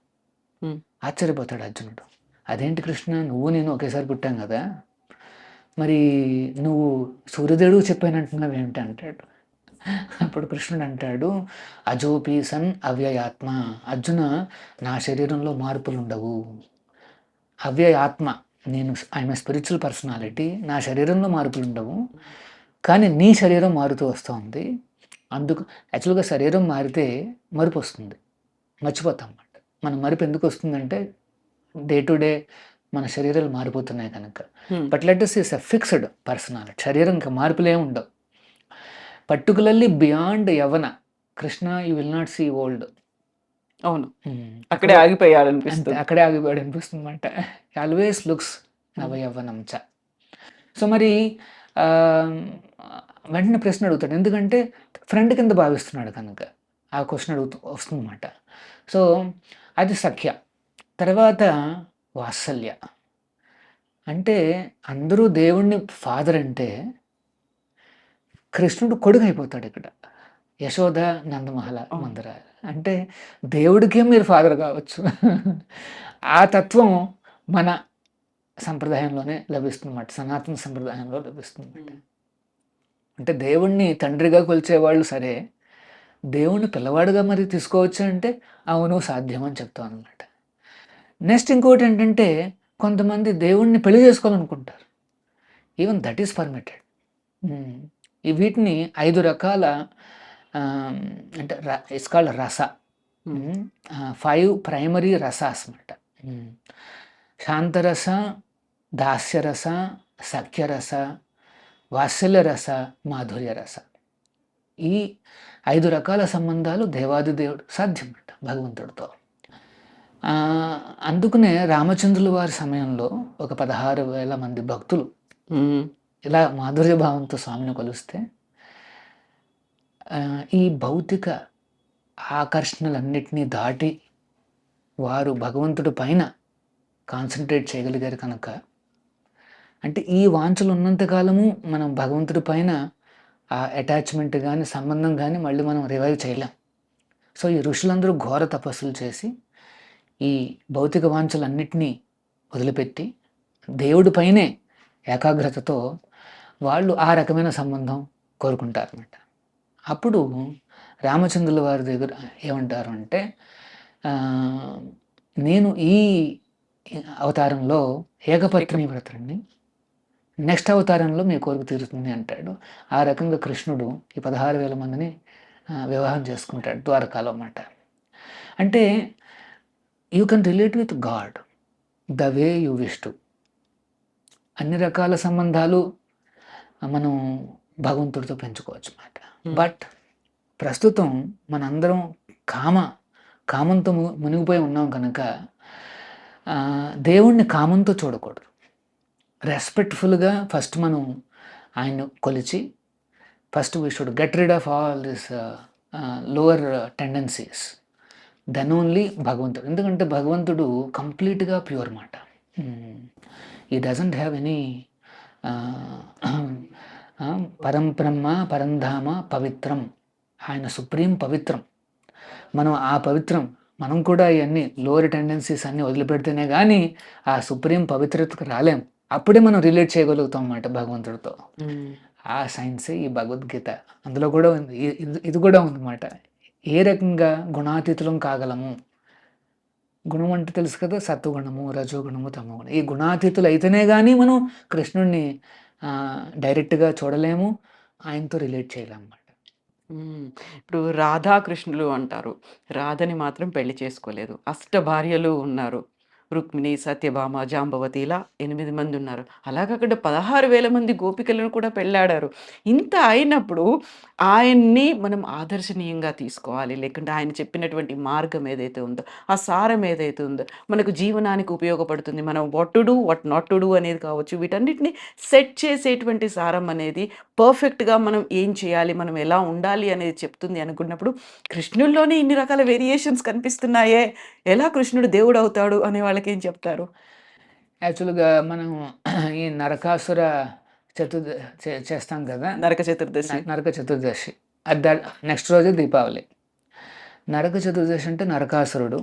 ఆశ్చర్యపోతాడు అర్జునుడు, అదేంటి కృష్ణ, నువ్వు నేను ఒకేసారి పుట్టాం కదా, మరి నువ్వు సూర్యదేవుడు చెప్పానంటున్నావు ఏమిటి అంటాడు. అప్పుడు కృష్ణుడు అంటాడు, అజోపి సన్ అవ్యయాత్మ, అర్జున నా శరీరంలో మార్పులు ఉండవు. అవ్యయాత్మ, నేను ఐఎమ్ ఏ స్పిరిచువల్ పర్సనాలిటీ, నా శరీరంలో మార్పులు ఉండవు, కానీ నీ శరీరం మారుతూ వస్తుంది. అందుకు యాక్చువల్గా శరీరం మారితే మరుపు వస్తుంది, మర్చిపోతాం అన్నమాట. మన మరుపు ఎందుకు వస్తుందంటే డే టు డే మన శరీరాలు మారిపోతున్నాయి కనుక. But let us is a fixed personality, శరీరం ఇంకా మార్పులే ఉండవు. పర్టికులర్లీ బియాండ్ యవన Krishna you will not see old. అవును, అక్కడే ఆగిపోయాడు అనిపిస్తుంది. అక్కడే ఆగిపోయాడు అనిపిస్తుంది అనమాట. ఆల్వేస్ లుక్స్ నవయవ్వనం చ. సో మరి వెంటనే ప్రశ్న అడుగుతాడు, ఎందుకంటే ఫ్రెండ్ కింద భావిస్తున్నాడు కనుక ఆ క్వశ్చన్ వస్తుందన్నమాట. సో అది సఖ్య. తర్వాత వాత్సల్య, అంటే అందరూ దేవుణ్ణి ఫాదర్ అంటే కృష్ణుడు కొడుకు అయిపోతాడు ఇక్కడ. యశోద నందమహల మందర అంటే దేవుడికే మీరు ఫాదర్ కావచ్చు. ఆ తత్వం మన సంప్రదాయంలోనే లభిస్తుందన్నమాట, సనాతన సంప్రదాయంలో లభిస్తుందన్నమాట. అంటే దేవుణ్ణి తండ్రిగా కొలిచేవాళ్ళు సరే, దేవుణ్ణి పిల్లవాడుగా మరి తీసుకోవచ్చు అంటే అవును సాధ్యం అని చెప్తాం అనమాట. నెక్స్ట్ ఇంకోటి ఏంటంటే కొంతమంది దేవుణ్ణి పెళ్లి చేసుకోవాలనుకుంటారు. Even that is permitted. వీటిని 5 రకాల అంటే ఇట్స్ కాల్డ్ రస. 5 ప్రైమరీ రసాస్ అన్నమాట. శాంతరస, దాస్యరస, సఖ్యరస, వాత్సల్యరస, మాధుర్యరస. ఈ 5 రకాల సంబంధాలు దేవాది దేవుడు సాధ్యం అన్నమాట భగవంతుడితో. అందుకనే రామచంద్రుల వారి సమయంలో ఒక 16,000 మంది భక్తులు ఇలా మాధుర్య భావంతో స్వామిని కొలిస్తే ఈ భౌతిక ఆకర్షణలన్నిటినీ దాటి వారు భగవంతుడి పైన కాన్సన్ట్రేట్ చేయగలిగారు కనుక, అంటే ఈ వాంఛలు ఉన్నంతకాలము మనం భగవంతుడి పైన ఆ అటాచ్మెంట్ కానీ సంబంధం కానీ మళ్ళీ మనం రివైవ్ చేయలేం. సో ఈ ఋషులందరూ ఘోర తపస్సులు చేసి ఈ భౌతిక వాంఛలన్నిటినీ వదిలిపెట్టి దేవుడి పైనే ఏకాగ్రతతో వాళ్ళు ఆ రకమైన సంబంధం కోరుకుంటారన్నమాట. అప్పుడు రామచంద్రుల వారి దగ్గర ఏమంటారు అంటే, నేను ఈ అవతారంలో ఏకపత్ని వ్రతుడిని, నెక్స్ట్ అవతారంలో మీ కోరిక తీరుతుంది అంటాడు. ఆ రకంగా కృష్ణుడు ఈ 16,000 మందిని వివాహం చేసుకుంటాడు ద్వారకాలో అన్నమాట. అంటే you can relate with God the way you wish to. అన్ని రకాల సంబంధాలు మనం భగవంతుడితో పెంచుకోవచ్చు అన్నమాట. బట్ ప్రస్తుతం మనందరం కామ కామంతో మునిగిపోయి ఉన్నాం కనుక దేవుణ్ణి కామంతో చూడకూడదు. రెస్పెక్ట్ఫుల్గా ఫస్ట్ మనం ఆయన కొలిచి first we should get rid of all this lower tendencies, then only భగవంతుడు. ఎందుకంటే భగవంతుడు కంప్లీట్గా ప్యూర్ మాట. ఈ డజంట్ హ్యావ్ ఎనీ పరం బ్రహ్మ పరంధామ పవిత్రం, ఆయన సుప్రీం పవిత్రం. మనం ఆ పవిత్రం, మనం కూడా ఇవన్నీ లోవర్ టెండెన్సీస్ అన్నీ వదిలిపెడితేనే కానీ ఆ సుప్రీం పవిత్రతకు రాలేం. అప్పుడే మనం రిలేట్ చేయగలుగుతాం అన్నమాట భగవంతుడితో. ఆ సైన్సే ఈ భగవద్గీత. అందులో కూడా ఉంది, ఇది కూడా ఉందన్నమాట. ఏ రకంగా గుణాతీతులం కాగలము. గుణం అంటే తెలుసు కదా, సత్వగుణము, రజోగుణము, తమోగుణం. ఈ గుణాతీతులు అయితేనే కానీ మనం కృష్ణుడిని డైరెక్ట్గా చూడలేము, ఆయనతో రిలేట్ చేయలేము అన్నమాట. ఇప్పుడు రాధాకృష్ణులు అంటారు, రాధని మాత్రం పెళ్లి చేసుకోలేదు. అష్ట భార్యలు ఉన్నారు, రుక్మిణి, సత్యభామ, జాంబవతి, ఇలా 8 మంది ఉన్నారు. అలాగక్కడ 16,000 మంది గోపికలను కూడా పెళ్ళాడారు. ఇంత అయినప్పుడు ఆయన్ని మనం ఆదర్శనీయంగా తీసుకోవాలి. లేకుంటే ఆయన చెప్పినటువంటి మార్గం ఏదైతే ఉందో, ఆ సారం ఏదైతే ఉందో, మనకు జీవనానికి ఉపయోగపడుతుంది, మనం what to do, what not to do అనేది కావచ్చు, వీటన్నిటిని సెట్ చేసేటువంటి సారం అనేది పర్ఫెక్ట్గా మనం ఏం చేయాలి, మనం ఎలా ఉండాలి అనేది చెప్తుంది అనుకున్నప్పుడు, కృష్ణుల్లోనే ఇన్ని రకాల వేరియేషన్స్ కనిపిస్తున్నాయే, ఎలా కృష్ణుడు దేవుడు అవుతాడు అనే వాళ్ళకి ఏం చెప్తారు? యాక్చువల్గా మనం ఈ నరకాసుర చేస్తాం కదా, నరక చతుర్దశి. నరక చతుర్దశి అది నెక్స్ట్ రోజే దీపావళి. నరక చతుర్దశి అంటే నరకాసురుడు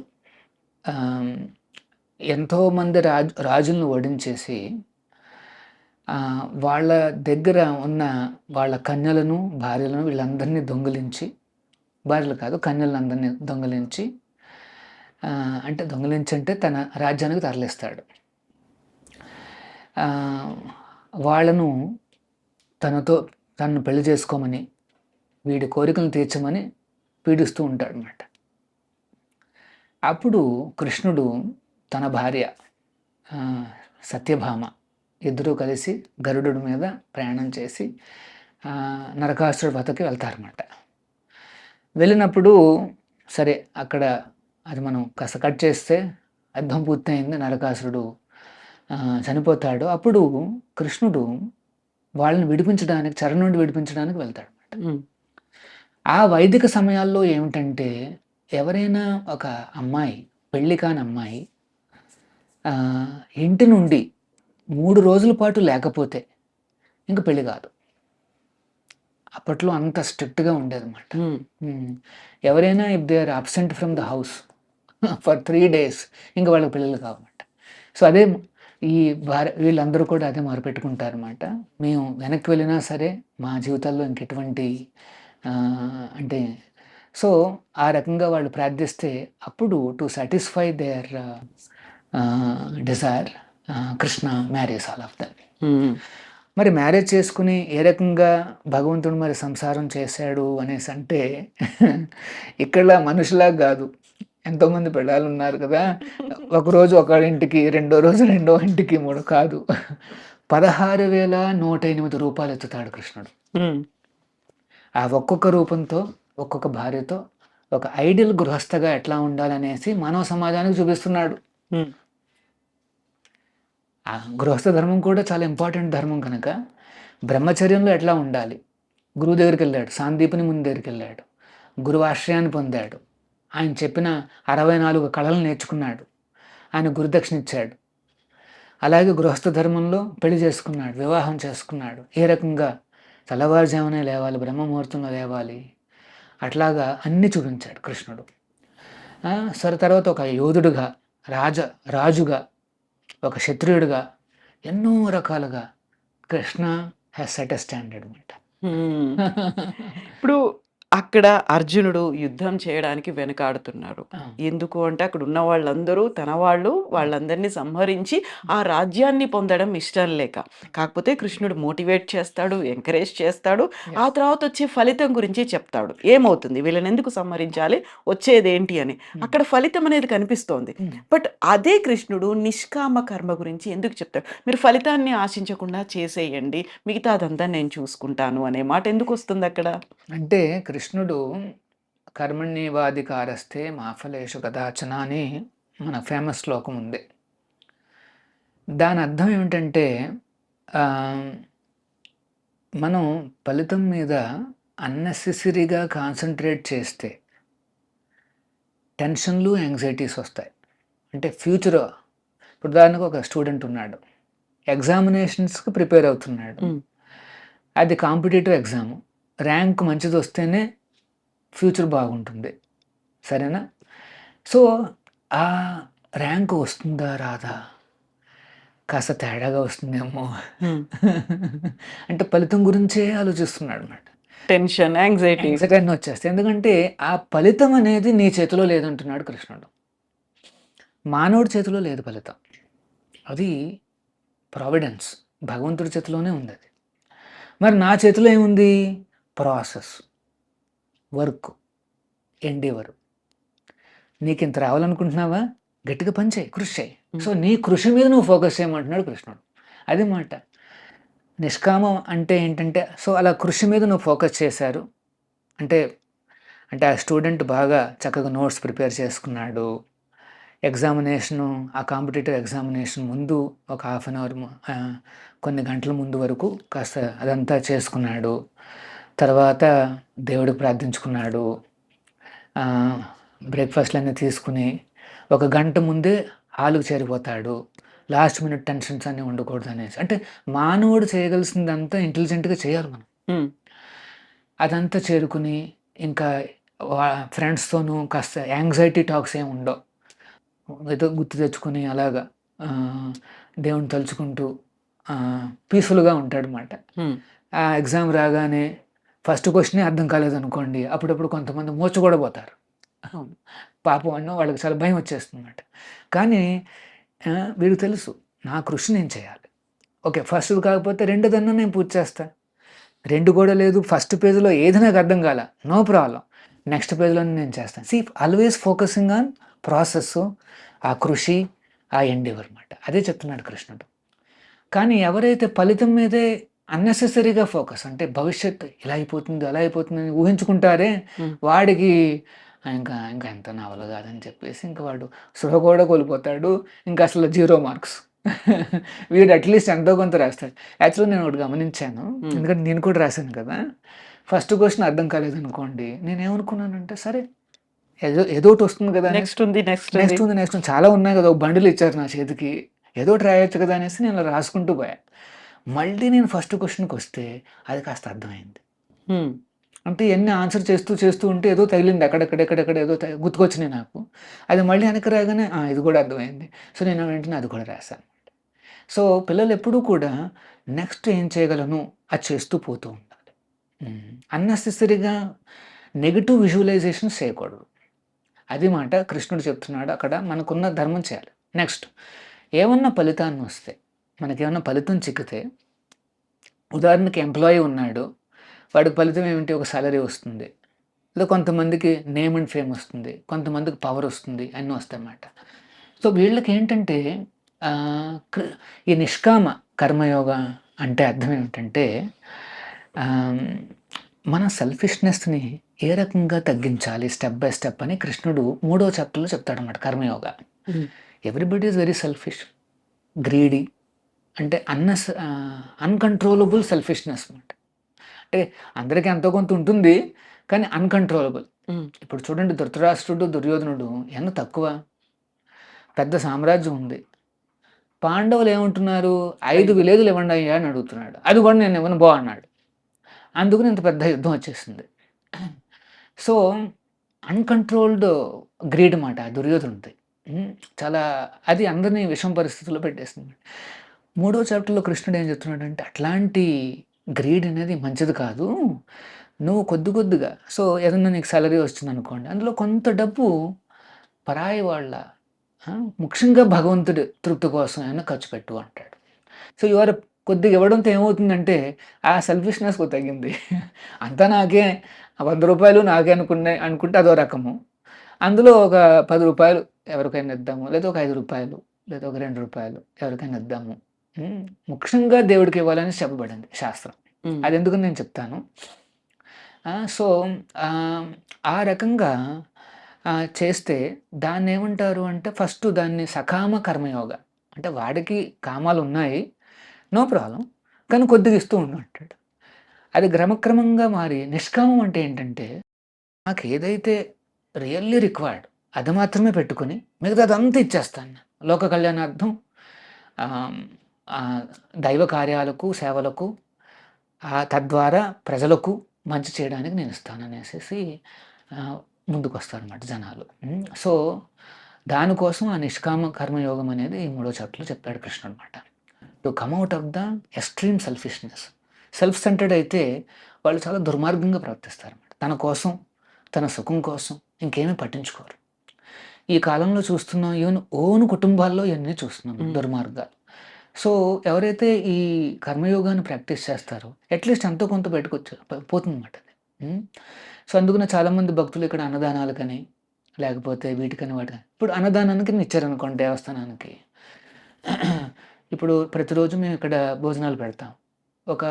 ఎంతోమంది రాజులను ఓడించేసి వాళ్ళ దగ్గర ఉన్న వాళ్ళ కన్యలను, భార్యలను, వీళ్ళందరినీ దొంగిలించి, భార్యలు కాదు కన్యలందరినీ దొంగిలించి, అంటే దొంగిలించి అంటే తన రాజ్యానికి తరలిస్తాడు. వాళ్ళను తనను పెళ్లి చేసుకోమని, వీడి కోరికలను తీర్చమని పీడిస్తూ ఉంటాడు అన్నమాట. అప్పుడు కృష్ణుడు తన భార్య సత్యభామ ఇద్దరూ కలిసి గరుడు మీద ప్రయాణం చేసి నరకాసురుడి వద్దకు వెళ్తారన్నమాట. వెళ్ళినప్పుడు సరే అక్కడ అది మనం కాస్త కట్ చేస్తే యుద్ధం పూర్తయింది, నరకాసురుడు చనిపోతాడు. అప్పుడు కృష్ణుడు వాళ్ళని విడిపించడానికి, చెర నుండి విడిపించడానికి వెళ్తాడు అన్నమాట. ఆ వైదిక సమయాల్లో ఏమిటంటే, ఎవరైనా ఒక అమ్మాయి, పెళ్లి కాని అమ్మాయి ఇంటి నుండి 3 రోజుల పాటు లేకపోతే ఇంక పెళ్లి కాదు. అప్పట్లో అంత స్ట్రిక్ట్గా ఉండేదన్నమాట. ఎవరైనా if they are absent from the house for 3 days ఇంకా వాళ్ళకి పిల్లలు కావన్నమాట. సో అదే ఈ వీళ్ళందరూ కూడా అదే మొరపెట్టుకుంటారన్నమాట. మేము వెనక్కి వెళ్ళినా సరే మా జీవితాల్లో ఇంకెటువంటి అంటే సో ఆ రకంగా వాళ్ళు ప్రార్థిస్తే అప్పుడు to satisfy their desire Krishna marriage all of them. మరి మ్యారేజ్ చేసుకుని ఏ రకంగా భగవంతుడు మరి సంసారం చేశాడు అనేసి అంటే ఇక్కడ మనుషులా కాదు, ఎంతోమంది పెళ్ళాలు ఉన్నారు కదా, ఒకరోజు ఒక ఇంటికి, రెండో రోజు రెండో ఇంటికి, 3 కాదు, 16,108 రూపాయలు ఎత్తుతాడు కృష్ణుడు. ఆ ఒక్కొక్క రూపంతో, ఒక్కొక్క భార్యతో ఒక ఐడియల్ గృహస్థగా ఎట్లా ఉండాలనేసి మానవ సమాజానికి చూపిస్తున్నాడు. ఆ గృహస్థ ధర్మం కూడా చాలా ఇంపార్టెంట్ ధర్మం కనుక బ్రహ్మచర్యంలో ఎట్లా ఉండాలి. గురువు దగ్గరికి వెళ్ళాడు, సాందీపుని ముందు దగ్గరికి వెళ్ళాడు, గురువు ఆశ్రయాన్ని పొందాడు, ఆయన చెప్పిన 64 కళలు నేర్చుకున్నాడు, ఆయన గురుదక్షిణ ఇచ్చాడు. అలాగే గృహస్థ ధర్మంలో పెళ్లి చేసుకున్నాడు, వివాహం చేసుకున్నాడు. ఏ రకంగా తెల్లవారుజామునే లేవాలి, బ్రహ్మముహూర్తంలో లేవాలి, అట్లాగా అన్నీ చూపించాడు కృష్ణుడు. సరే తర్వాత ఒక యోధుడుగా, రాజుగా, ఒక క్షత్రియుడిగా ఎన్నో రకాలుగా Krishna has set a standard అనమాట. ఇప్పుడు అక్కడ అర్జునుడు యుద్ధం చేయడానికి వెనకాడుతున్నారు. ఎందుకు అంటే అక్కడ ఉన్న వాళ్ళందరూ తన వాళ్ళందరినీ సంహరించి ఆ రాజ్యాన్ని పొందడం ఇష్టం లేక. కాకపోతే కృష్ణుడు మోటివేట్ చేస్తాడు, ఎంకరేజ్ చేస్తాడు, ఆ తర్వాత వచ్చే ఫలితం గురించి చెప్తాడు. ఏమవుతుంది, వీళ్ళని ఎందుకు సంహరించాలి, వచ్చేదేంటి అని అక్కడ ఫలితం అనేది కనిపిస్తోంది. బట్ అదే కృష్ణుడు నిష్కామ కర్మ గురించి ఎందుకు చెప్తాడు? మీరు ఫలితాన్ని ఆశించకుండా చేసేయండి, మిగతా అదంతా నేను చూసుకుంటాను అనే మాట ఎందుకు వస్తుంది అక్కడ? అంటే కృష్ణుడు కర్మణ్యేవాధికారస్తే మా ఫలేషు కదాచన అని మన ఫేమస్ శ్లోకం ఉంది. దాని అర్థం ఏమిటంటే ఆ, మనం ఫలితం మీద అన్నెసెసరీగా కాన్సన్ట్రేట్ చేస్తే టెన్షన్లు, యాంగ్జైటీస్ వస్తాయి. అంటే ఫ్యూచర్, ఇప్పుడు ఉదాహరణకు ఒక స్టూడెంట్ ఉన్నాడు, ఎగ్జామినేషన్స్కి ప్రిపేర్ అవుతున్నాడు. అది కాంపిటేటివ్ ఎగ్జామ్, ర్యాంక్ మంచిది వస్తేనే ఫ్యూచర్ బాగుంటుంది, సరేనా? సో ఆ ర్యాంక్ వస్తుందా రాదా, కాస్త తేడాగా వస్తుందేమో అంటే ఫలితం గురించే ఆలోచిస్తున్నాడు అన్నమాట. టెన్షన్, యాంగ్జైటీ అన్నీ వచ్చేస్తాయి. ఎందుకంటే ఆ ఫలితం అనేది నీ చేతిలో లేదంటున్నాడు కృష్ణుడు. మానవుడి చేతిలో లేదు ఫలితం, అది ప్రావిడెన్స్, భగవంతుడి చేతిలోనే ఉంది అది. మరి నా చేతిలో ఏముంది? Process, work, endeavour. నీకు ఇంత రావాలనుకుంటున్నావా, గట్టిగా పని చేయి, కృషి చేయి. సో నీ కృషి మీద నువ్వు ఫోకస్ చేయమంటున్నాడు కృష్ణుడు. అది మాట. నిష్కామం అంటే ఏంటంటే, సో అలా కృషి మీద నువ్వు ఫోకస్ చేశారు అంటే అంటే ఆ స్టూడెంట్ బాగా చక్కగా నోట్స్ ప్రిపేర్ చేసుకున్నాడు. ఎగ్జామినేషను, ఆ కాంపిటేటివ్ ఎగ్జామినేషన్ ముందు ఒక హాఫ్ అన్ అవర్, కొన్ని గంటల ముందు వరకు కాస్త అదంతా చేసుకున్నాడు. తర్వాత దేవుడికి ప్రార్థించుకున్నాడు, బ్రేక్ఫాస్ట్లన్నీ తీసుకుని ఒక గంట ముందే హాలుకు చేరిపోతాడు. లాస్ట్ మినిట్ టెన్షన్స్ అన్నీ ఉండకూడదు అనేసి. అంటే మానవుడు చేయగలిసిందంతా ఇంటెలిజెంట్గా చేయాలి మనం. అదంతా చేరుకుని ఇంకా ఫ్రెండ్స్తోనూ కాస్త యాంగ్జైటీ టాక్స్ ఏమి ఉండవు, ఏదో గుర్తు తెచ్చుకొని అలాగా దేవుని తలుచుకుంటూ పీస్ఫుల్గా ఉంటాడు అన్నమాట. ఆ ఎగ్జామ్ రాగానే ఫస్ట్ క్వశ్చనే అర్థం కాలేదనుకోండి, అప్పుడప్పుడు కొంతమంది మోచ కూడా పోతారు. పాపం అన్న వాళ్ళకి చాలా భయం వచ్చేస్తుంది అన్నమాట. కానీ వీడికి తెలుసు, నా కృషి నేను చేయాలి. ఓకే, ఫస్ట్ కాకపోతే రెండోదన్నా నేను పూర్తి చేస్తా. 2 కూడా లేదు, ఫస్ట్ పేజ్లో ఏది నాకు అర్థం కాల, నో ప్రాబ్లం, నెక్స్ట్ పేజ్లో నేను చేస్తాను. See, always focusing on process, ఆ కృషి, ఆ ఎండేవర్ అన్నమాట. అదే చెప్తున్నాడు కృష్ణుడు. కానీ ఎవరైతే ఫలితం మీదే అన్నెసెసరీగా ఫోకస్, అంటే భవిష్యత్తు ఇలా అయిపోతుంది అలా అయిపోతుంది అని ఊహించుకుంటారే, వాడికి ఇంకా ఇంకా ఎంత నవల కాదని చెప్పేసి ఇంకా వాడు సృహ కూడా కోల్పోతాడు. ఇంకా అసలు 0 మార్క్స్. వీడు అట్లీస్ట్ ఎంతో కొంత రాస్తాడు. యాక్చువల్గా నేను ఒకటి గమనించాను, ఎందుకంటే నేను కూడా రాశాను కదా. ఫస్ట్ క్వశ్చన్ అర్థం కాలేదనుకోండి, నేనేమనుకున్నానంటే సరే ఏదో ఒకటి వస్తుంది కదా, నెక్స్ట్ ఉంది చాలా ఉన్నాయి కదా, ఒక బండిలు ఇచ్చారు నా చేతికి, ఏదో ఒకటి రాయొచ్చు కదా అనేసి నేను రాసుకుంటూ పోయా. మళ్ళీ నేను ఫస్ట్ క్వశ్చన్కి వస్తే అది కాస్త అర్థమైంది. అంటే ఎన్ని ఆన్సర్ చేస్తూ ఉంటే ఏదో తగిలింది, ఎక్కడెక్కడ ఏదో గుర్తుకొచ్చినాయి నాకు. అది మళ్ళీ వెనక్కి రాగానే ఇది కూడా అర్థమైంది. సో నేను వెంటనే అది కూడా రాశాను. సో పిల్లలు ఎప్పుడూ కూడా నెక్స్ట్ ఏం చేయగలను అది చేస్తూ పోతూ ఉండాలి. అన్నెసెసరీగా నెగిటివ్ విజువలైజేషన్స్ చేయకూడదు. అది మాట కృష్ణుడు చెప్తున్నాడు. అక్కడ మనకున్న ధర్మం చేయాలి. నెక్స్ట్, ఏమన్నా ఫలితాన్ని వస్తే, మనకేమన్నా ఫలితం చిక్కితే, ఉదాహరణకి ఎంప్లాయీ ఉన్నాడు, వాడికి ఫలితం ఏమిటి, ఒక సాలరీ వస్తుంది, లేదా కొంతమందికి నేమ్ అండ్ ఫేమ్ వస్తుంది, కొంతమందికి పవర్ వస్తుంది, అన్నీ వస్తాయన్నమాట. సో వీళ్ళకి ఏంటంటే ఈ నిష్కామ కర్మయోగ అంటే అర్థం ఏమిటంటే, మన సెల్ఫిష్నెస్ని ఏ రకంగా తగ్గించాలి స్టెప్ బై స్టెప్ అని కృష్ణుడు 3వ చాప్టర్లో చెప్తాడన్నమాట. Karmayoga. Everybody is very selfish, greedy, అంటే అన్కంట్రోలబుల్ సెల్ఫిష్నెస్ అన్నమాట. అంటే అందరికీ ఎంతో కొంత ఉంటుంది, కానీ అన్కంట్రోలబుల్. ఇప్పుడు చూడండి, ధృతరాష్ట్రుడు, దుర్యోధనుడు ఎంత తక్కువ, పెద్ద సామ్రాజ్యం ఉంది. పాండవులు ఏమంటున్నారు, 5 విలేజ్లు ఇవ్వండి అయ్యా అని అడుగుతున్నాడు. అది కూడా నేను ఇవ్వను బో అన్నాడు. అందుకని ఇంత పెద్ద యుద్ధం వచ్చేసింది. సో అన్కంట్రోల్డ్ గ్రీడ్ అన్నమాట దుర్యోధనుడిది. చాలా, అది అందరినీ విషమ పరిస్థితుల్లో పెట్టేస్తుంది. 3వ చాప్టర్లో కృష్ణుడు ఏం చెప్తున్నాడంటే, అట్లాంటి గ్రీడ్ అనేది మంచిది కాదు, నువ్వు కొద్దిగా, సో ఏదన్నా నీకు సాలరీ వస్తుంది అనుకోండి, అందులో కొంత డబ్బు పరాయి వాళ్ళ, ముఖ్యంగా భగవంతుడి తృప్తి కోసం ఏమైనా ఖర్చు పెట్టు అంటాడు. సో ఇవాళ కొద్దిగా ఇవ్వడంతో ఏమవుతుందంటే ఆ సెల్ఫిష్నెస్ తగ్గింది. అంతా నాకే, 100 రూపాయలు నాకే అనుకుంటే అదో రకము. అందులో ఒక 10 రూపాయలు ఎవరికైనా ఇద్దాము, లేదా ఒక 5 రూపాయలు, లేదా ఒక 2 రూపాయలు ఎవరికైనా ఇద్దాము, ముఖ్యంగా దేవుడికి ఇవ్వాలని చెప్పబడింది శాస్త్రం. అది ఎందుకని నేను చెప్తాను. సో ఆ రకంగా చేస్తే దాన్ని ఏమంటారు అంటే ఫస్ట్ దాన్ని సకామ కర్మయోగ. అంటే వాడికి కామాలు ఉన్నాయి, నో ప్రాబ్లం, కానీ కొద్దిగా ఇస్తూ ఉండు అంటాడు. అది క్రమక్రమంగా మారి నిష్కామం అంటే ఏంటంటే నాకు ఏదైతే రియల్లీ రిక్వైర్డ్ అది మాత్రమే పెట్టుకొని మిగతాదంతా ఇచ్చేస్తాను నేను. లోక కళ్యాణార్థం, దైవ కార్యాలకు, సేవలకు, తద్వారా ప్రజలకు మంచి చేయడానికి నేను ఇస్తాననేసి ముందుకు వస్తారన్నమాట జనాలు. సో దానికోసం ఆ నిష్కామ కర్మయోగం అనేది ఈ 3వ చాప్టర్లో చెప్పాడు కృష్ణుడు అనమాట. To come out of the extreme selfishness. Self centred అయితే వాళ్ళు చాలా దుర్మార్గంగా ప్రవర్తిస్తారన్నమాట. తన కోసం, తన సుఖం కోసం ఇంకేమీ పట్టించుకోరు. ఈ కాలంలో చూస్తున్నాం, ఈవెన్ ఓన్ కుటుంబాల్లో ఇవన్నీ చూస్తున్నాం దుర్మార్గాలు. సో ఎవరైతే ఈ కర్మయోగాన్ని ప్రాక్టీస్ చేస్తారో అట్లీస్ట్ ఎంతో కొంత బయటకు పోతుందన్నమాట అది. సో అందుకనే చాలామంది భక్తులు ఇక్కడ అన్నదానాలకని లేకపోతే వీటికని వాటికని, ఇప్పుడు అన్నదానానికి ఇచ్చారనుకోండి దేవస్థానానికి, ఇప్పుడు ప్రతిరోజు మేము ఇక్కడ భోజనాలు పెడతాం, ఒక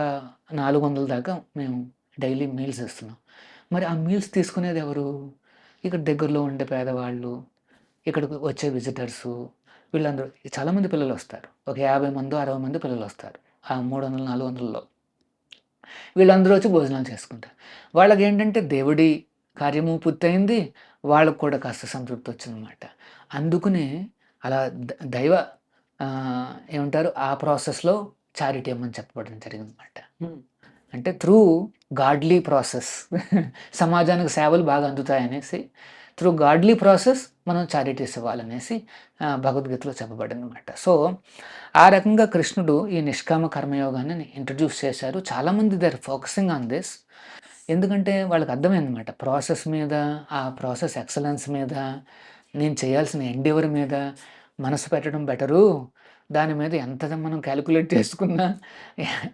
400 దాకా మేము డైలీ మీల్స్ ఇస్తున్నాం. మరి ఆ మీల్స్ తీసుకునేది ఎవరు? ఇక్కడ దగ్గరలో ఉండే పేదవాళ్ళు, ఇక్కడికి వచ్చే విజిటర్సు, వీళ్ళందరూ చాలామంది పిల్లలు వస్తారు. ఒక 50 మంది 60 మంది పిల్లలు వస్తారు ఆ 300 400లో. వీళ్ళందరూ వచ్చి భోజనాలు చేసుకుంటారు. వాళ్ళకి ఏంటంటే దేవుడి కార్యము పూర్తయింది, వాళ్ళకు కూడా కాస్త సంతృప్తి వచ్చిందన్నమాట. అందుకనే అలా దైవ ఏమంటారు ఆ ప్రాసెస్లో చారిటీ అమ్మని చెప్పబడడం జరిగిందన్నమాట. అంటే త్రూ గాడ్లీ ప్రాసెస్ సమాజానికి సేవలు బాగా అందుతాయనేసి, త్రూ గాడ్లీ ప్రాసెస్ మనం చారిటీస్ ఇవ్వాలనేసి భగవద్గీతలో చెప్పబడింది అనమాట. సో ఆ రకంగా కృష్ణుడు ఈ నిష్కామ కర్మయోగాన్ని ఇంట్రడ్యూస్ చేశారు. చాలామంది they are focusing on this. ఎందుకంటే వాళ్ళకి అర్థమైందన్నమాట ప్రాసెస్ మీద, ఆ ప్రాసెస్ ఎక్సలెన్స్ మీద, నేను చేయాల్సిన ఎండెవర్ మీద మనసు పెట్టడం బెటరు. దాని మీద ఎంత మనం క్యాలిక్యులేట్ చేసుకున్నా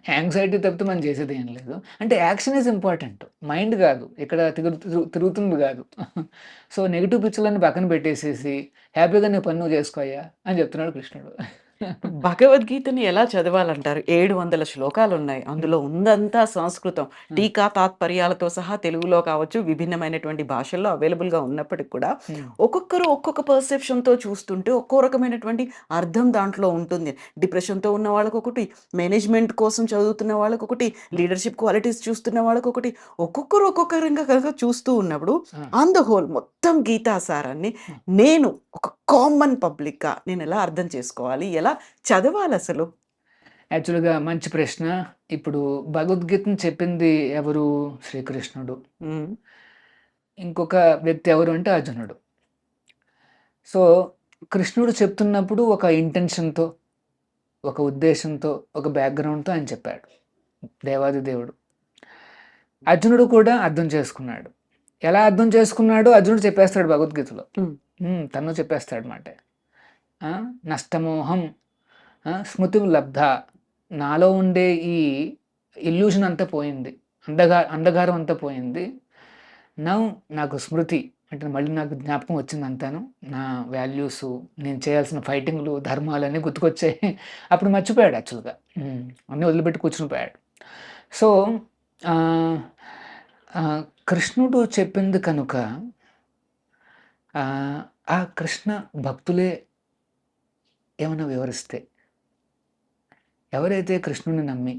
యాంగ్జైటీ తప్పితే మనం చేసేది ఏం లేదు. అంటే యాక్షన్ ఈజ్ ఇంపార్టెంట్, మైండ్ కాదు, ఇక్కడ తిరుగుతుంది కాదు. సో నెగిటివ్ పిక్చర్లను పక్కన పెట్టేసేసి హ్యాపీగా నీ పని నువ్వు చేసుకోయ్యా అని చెప్తున్నాడు కృష్ణుడు. భగవద్గీతని ఎలా చదవాలంటారు? 700 శ్లోకాలు ఉన్నాయి. అందులో ఉందంతా సంస్కృతం. టీకా తాత్పర్యాలతో సహా తెలుగులో కావచ్చు, విభిన్నమైనటువంటి భాషల్లో అవైలబుల్గా ఉన్నప్పటికి కూడా ఒక్కొక్కరు ఒక్కొక్క పర్సెప్షన్తో చూస్తుంటే ఒక్కో రకమైనటువంటి అర్థం దాంట్లో ఉంటుంది. డిప్రెషన్తో ఉన్న వాళ్ళకి ఒకటి, మేనేజ్మెంట్ కోసం చదువుతున్న వాళ్ళకి ఒకటి, లీడర్షిప్ క్వాలిటీస్ చూస్తున్న వాళ్ళకి ఒకటి, ఒక్కొక్కరు ఒక్కొక్కరంగా కనుక చూస్తూ ఉన్నప్పుడు ఆన్ ద హోల్ మొత్తం గీతాసారాన్ని నేను ఒక కామన్ పబ్లిక్గా నేను ఎలా అర్థం చేసుకోవాలి, ఎలా చదవాలి అసలు? యాక్చువల్గా మంచి ప్రశ్న. ఇప్పుడు భగవద్గీతను చెప్పింది ఎవరు? శ్రీకృష్ణుడు. ఇంకొక వ్యక్తి ఎవరు అంటే అర్జునుడు. సో కృష్ణుడు చెప్తున్నప్పుడు ఒక ఇంటెన్షన్తో, ఒక ఉద్దేశంతో, ఒక బ్యాక్గ్రౌండ్తో ఆయన చెప్పాడు, దేవాది దేవుడు. అర్జునుడు కూడా అర్థం చేసుకున్నాడు. ఎలా అర్థం చేసుకున్నాడో అర్జునుడు చెప్పేస్తాడు భగవద్గీతలో. తను చెప్పేస్తాడు మాట, నష్టమోహం స్మృతిం లబ్ధ, నాలో ఉండే ఈ ఇల్యూషన్ అంతా పోయింది, అంధకారం అంతా పోయింది. నాకు స్మృతి అంటే మళ్ళీ నాకు జ్ఞాపకం వచ్చింది అంతాను, నా వాల్యూస్, నేను చేయాల్సిన ఫైటింగ్లు, ధర్మాలు అన్నీ గుర్తుకొచ్చాయి. అప్పుడు మర్చిపోయాడు యాక్చువల్గా, అన్నీ వదిలిపెట్టి కూర్చుని పోయాడు. సో కృష్ణుడు చెప్పింది కనుక ఆ కృష్ణ భక్తులే ఏమైనా వివరిస్తే, ఎవరైతే కృష్ణుని నమ్మి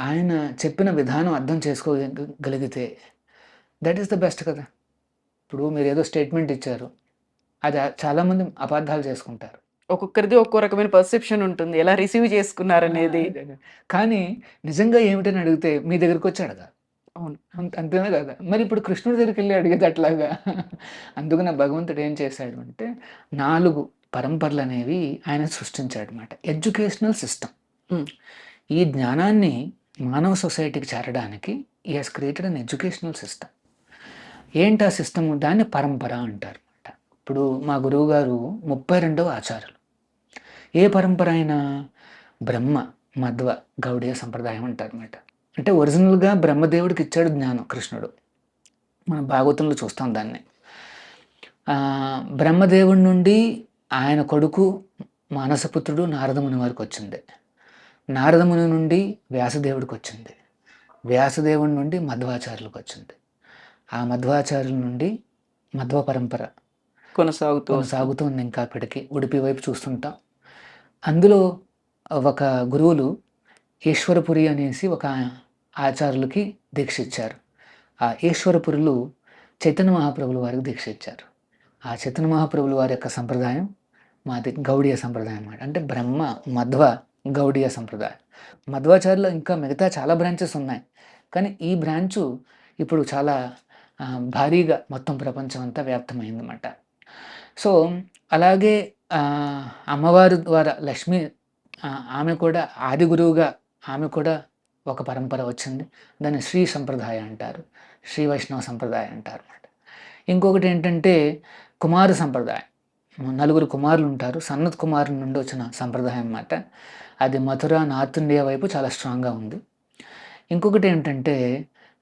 ఆయన చెప్పిన విధానం అర్థం చేసుకోగలిగితే దట్ ఈస్ ద బెస్ట్ కదా. ఇప్పుడు మీరు ఏదో స్టేట్మెంట్ ఇచ్చారు, అది చాలామంది అపార్థాలు చేసుకుంటారు. ఒక్కొక్కరిది ఒక్కో రకమైన పర్సెప్షన్ ఉంటుంది, ఎలా రిసీవ్ చేసుకున్నారనేది. కానీ నిజంగా ఏమిటని అడిగితే మీ దగ్గరికి వచ్చి అడగాలి. అవును, అంతేనా కదా. మరి ఇప్పుడు కృష్ణుడి దగ్గరికి వెళ్ళి అడిగేది అట్లాగా. అందుకని భగవంతుడు ఏం చేశాడు అంటే 4 పరంపరలు అనేవి ఆయన సృష్టించాడు అనమాట. Educational system. ఈ జ్ఞానాన్ని మానవ సొసైటీకి చేరడానికి ఈ he's created an educational system. ఏంటి ఆ సిస్టమ్? దాన్ని పరంపర అంటారు అనమాట. ఇప్పుడు మా గురువు గారు 32వ ఆచార్యులు. ఏ పరంపర అయినా బ్రహ్మ మధ్వ గౌడీయ సంప్రదాయం అంటారు అనమాట. అంటే ఒరిజినల్గా బ్రహ్మదేవుడికి ఇచ్చాడు జ్ఞానం కృష్ణుడు. మనం భాగవతంలో చూస్తాం దాన్ని. బ్రహ్మదేవుడి నుండి ఆయన కొడుకు మానసపుత్రుడు నారదముని వారికి వచ్చింది. నారదముని నుండి వ్యాసదేవుడికి వచ్చింది. వ్యాసదేవుడి నుండి మధ్వాచార్యులకు వచ్చింది. ఆ మధ్వాచార్యుల నుండి మధ్వ పరంపర కొనసాగుతుంది ఇంకా ఇప్పటికీ. ఉడిపి వైపు చూస్తుంటాం. అందులో ఒక గురువులు ఈశ్వరపురి అనేసి ఒక ఆచార్యులకి దీక్ష ఇచ్చారు. ఆ ఈశ్వరపురులు చైతన్య మహాప్రభుల వారికి దీక్ష ఇచ్చారు. ఆ చైతన్య మహాప్రభుల వారి యొక్క సంప్రదాయం మాది గౌడీయ సంప్రదాయం అన్నమాట. అంటే బ్రహ్మ మధ్వ గౌడీయ సంప్రదాయం. మధ్వాచార్యులు ఇంకా మిగతా చాలా బ్రాంచెస్ ఉన్నాయి, కానీ ఈ బ్రాంచు ఇప్పుడు చాలా భారీగా మొత్తం ప్రపంచం అంతా వ్యాప్తమైందన్నమాట. సో అలాగే అమ్మవారి ద్వారా లక్ష్మి ఆమె కూడా ఆది గురువుగా ఆమె కూడా ఒక పరంపర వచ్చింది. దాన్ని శ్రీ సంప్రదాయం అంటారు, శ్రీ వైష్ణవ సంప్రదాయం అంటారు అన్నమాట. ఇంకొకటి ఏంటంటే కుమార సంప్రదాయం. 4 కుమారులు ఉంటారు. సన్నత్ కుమారు నుండి వచ్చిన సంప్రదాయం అన్నమాట. అది మథుర, నార్త్ ఇండియా వైపు చాలా స్ట్రాంగ్గా ఉంది. ఇంకొకటి ఏంటంటే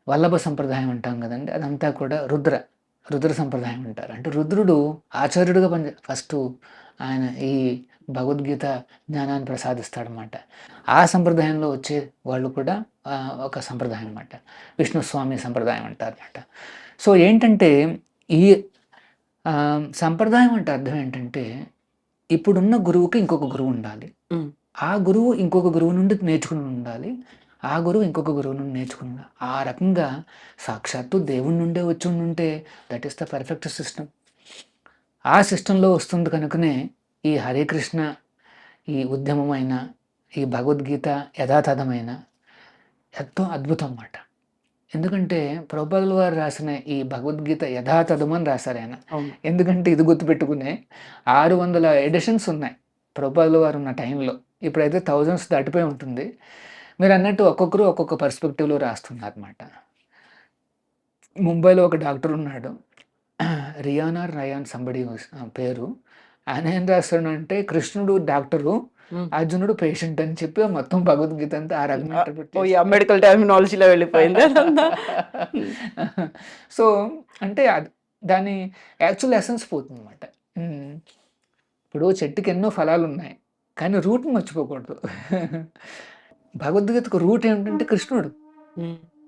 వల్లభ సంప్రదాయం అంటాం కదండి, అదంతా కూడా రుద్ర సంప్రదాయం అంటారు. అంటే రుద్రుడు ఆచార్యుడిగా ఫస్ట్ ఆయన ఈ భగవద్గీత జ్ఞానాన్ని ప్రసాదిస్తాడనమాట. ఆ సంప్రదాయంలో వచ్చే వాళ్ళు కూడా ఒక సంప్రదాయం అన్నమాట. విష్ణుస్వామి సంప్రదాయం అంటారు అన్నమాట. సో ఏంటంటే ఈ సంప్రదాయం అంటే అర్థం ఏంటంటే ఇప్పుడున్న గురువుకి ఇంకొక గురువు ఉండాలి, ఆ గురువు ఇంకొక గురువు నుండి నేర్చుకుని ఉండాలి, ఆ గురువు ఇంకొక గురువు నుండి నేర్చుకుని ఉండాలి. ఆ రకంగా సాక్షాత్తు దేవుడి నుండే వచ్చి ఉంటే that is the perfect system. ఆ సిస్టంలో వస్తుంది కనుకనే ఈ హరే కృష్ణ, ఈ ఉద్యమమైన, ఈ భగవద్గీత యథాతథమైన ఎంతో అద్భుతం అన్నమాట. ఎందుకంటే ప్రభుపాదుల వారు రాసిన ఈ భగవద్గీత యథాతథం అని రాశారు ఆయన. ఎందుకంటే ఇది గుర్తుపెట్టుకునే 600 ఎడిషన్స్ ఉన్నాయి ప్రభుపాదుల వారు ఉన్న టైంలో. ఇప్పుడైతే థౌజండ్స్ దాటిపోయి ఉంటుంది. మీరు అన్నట్టు ఒక్కొక్కరు ఒక్కొక్క పర్స్పెక్టివ్లో రాస్తున్నారు అన్నమాట. ముంబైలో ఒక డాక్టర్ ఉన్నాడు, రయాన్ సంబడి పేరు. ఆయన ఏం రాస్తాడు అంటే కృష్ణుడు డాక్టరు, అర్జునుడు పేషెంట్ అని చెప్పి మొత్తం భగవద్గీత అంతా ఆ రకంగా మెడికల్ టర్మినాలజీలో వెళ్ళిపోయింది. సో అంటే దాని యాక్చువల్ ఎసెన్స్ పోతుంది అన్నమాట. ఇప్పుడు చెట్టుకి ఎన్నో ఫలాలు ఉన్నాయి, కానీ రూట్ని మర్చిపోకూడదు. భగవద్గీతకు రూట్ ఏమిటంటే కృష్ణుడు.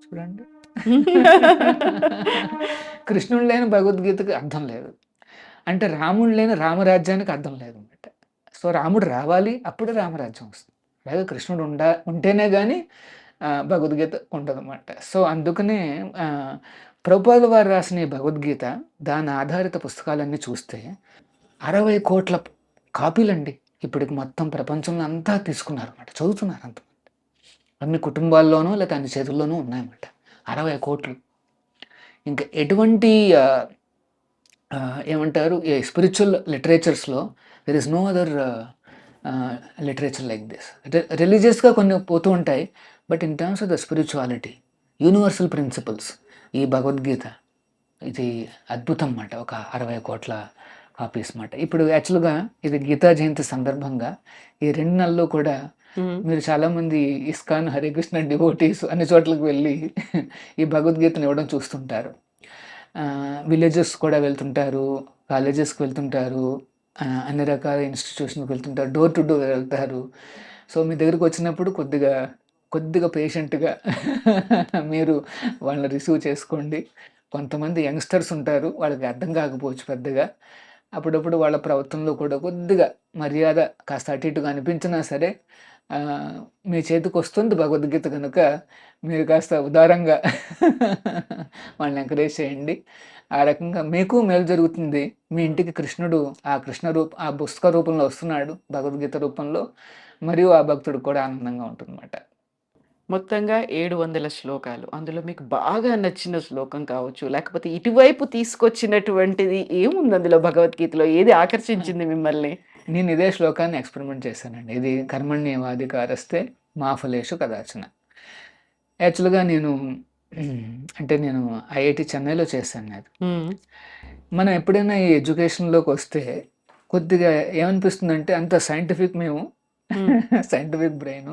చూడండి, కృష్ణుడు లేని భగవద్గీతకు అర్థం లేదు. అంటే రాముడు లేని రామరాజ్యానికి అర్థం లేదు అన్నమాట. సో రాముడు రావాలి, అప్పుడే రామరాజ్యం వస్తుంది. అలాగే కృష్ణుడు ఉంటేనే కానీ భగవద్గీత ఉండదన్నమాట. సో అందుకనే ప్రభుపాదుల వారు రాసిన ఈ భగవద్గీత, దాని ఆధారిత పుస్తకాలన్నీ చూస్తే 60 కోట్ల కాపీలండి ఇప్పటికి మొత్తం ప్రపంచంలో అంతా తీసుకున్నారు అన్నమాట, చదువుతున్నారు అంతమంది. అన్ని కుటుంబాల్లోనూ లేదా అన్ని చేతుల్లోనూ ఉన్నాయన్నమాట 60 కోట్లు. ఇంకా ఎటువంటి ఏమంటారు స్పిరిచువల్ లిటరేచర్స్లో there is no other literature like this. రిలీజియస్గా కొన్ని పోతూ ఉంటాయి, but in terms of the spirituality, universal principles, ఈ భగవద్గీత ఇది అద్భుతం అన్నమాట. ఒక 60 కోట్ల కాపీస్ అన్నమాట. ఇప్పుడు యాక్చువల్గా ఇది గీతా జయంతి సందర్భంగా ఈ 2 నెలల్లో కూడా మీరు చాలామంది ఇస్కాన్, హరే కృష్ణ డివోటీస్ అన్ని చోట్లకు వెళ్ళి ఈ భగవద్గీతను ఇవ్వడం చూస్తుంటారు. విలేజెస్ కూడా వెళ్తుంటారు, కాలేజెస్కి వెళ్తుంటారు, అన్ని రకాల ఇన్స్టిట్యూషన్కి వెళ్తుంటారు, డోర్ టు డోర్ వెళ్తారు. సో మీ దగ్గరికి వచ్చినప్పుడు కొద్దిగా పేషెంట్గా మీరు వాళ్ళని రిసీవ్ చేసుకోండి. కొంతమంది యంగ్స్టర్స్ ఉంటారు, వాళ్ళకి అర్థం కాకపోవచ్చు పెద్దగా. అప్పుడప్పుడు వాళ్ళ ప్రవర్తనలో కూడా కొద్దిగా మర్యాద కాస్త అటు ఇటుగా అనిపించినా సరే మీ చేతికి వస్తుంది భగవద్గీత కనుక మీరు కాస్త ఉదారంగా వాళ్ళని ఎంకరేజ్ చేయండి. ఆ రకంగా మీకు మేలు జరుగుతుంది. మీ ఇంటికి కృష్ణుడు ఆ పుస్తక రూపంలో వస్తున్నాడు, భగవద్గీత రూపంలో, మరియు ఆ భక్తుడు కూడా ఆనందంగా ఉంటుందన్నమాట. మొత్తంగా 700 శ్లోకాలు. అందులో మీకు బాగా నచ్చిన శ్లోకం కావచ్చు, లేకపోతే ఇటువైపు తీసుకొచ్చినటువంటిది ఏముంది అందులో భగవద్గీతలో? ఏది ఆకర్షించింది మిమ్మల్ని? నేను ఇదే శ్లోకాన్ని ఎక్స్పెరిమెంట్ చేశానండి. ఇది కర్మణ్యేవాధికారస్తే మా ఫలేషు కదాచన. యాక్చువల్గా నేను ఐఐటి చెన్నైలో చేశాను. అది మనం ఎప్పుడైనా ఈ ఎడ్యుకేషన్లోకి వస్తే కొద్దిగా ఏమనిపిస్తుందంటే అంత సైంటిఫిక్, మేము సైంటిఫిక్ బ్రెయిన్,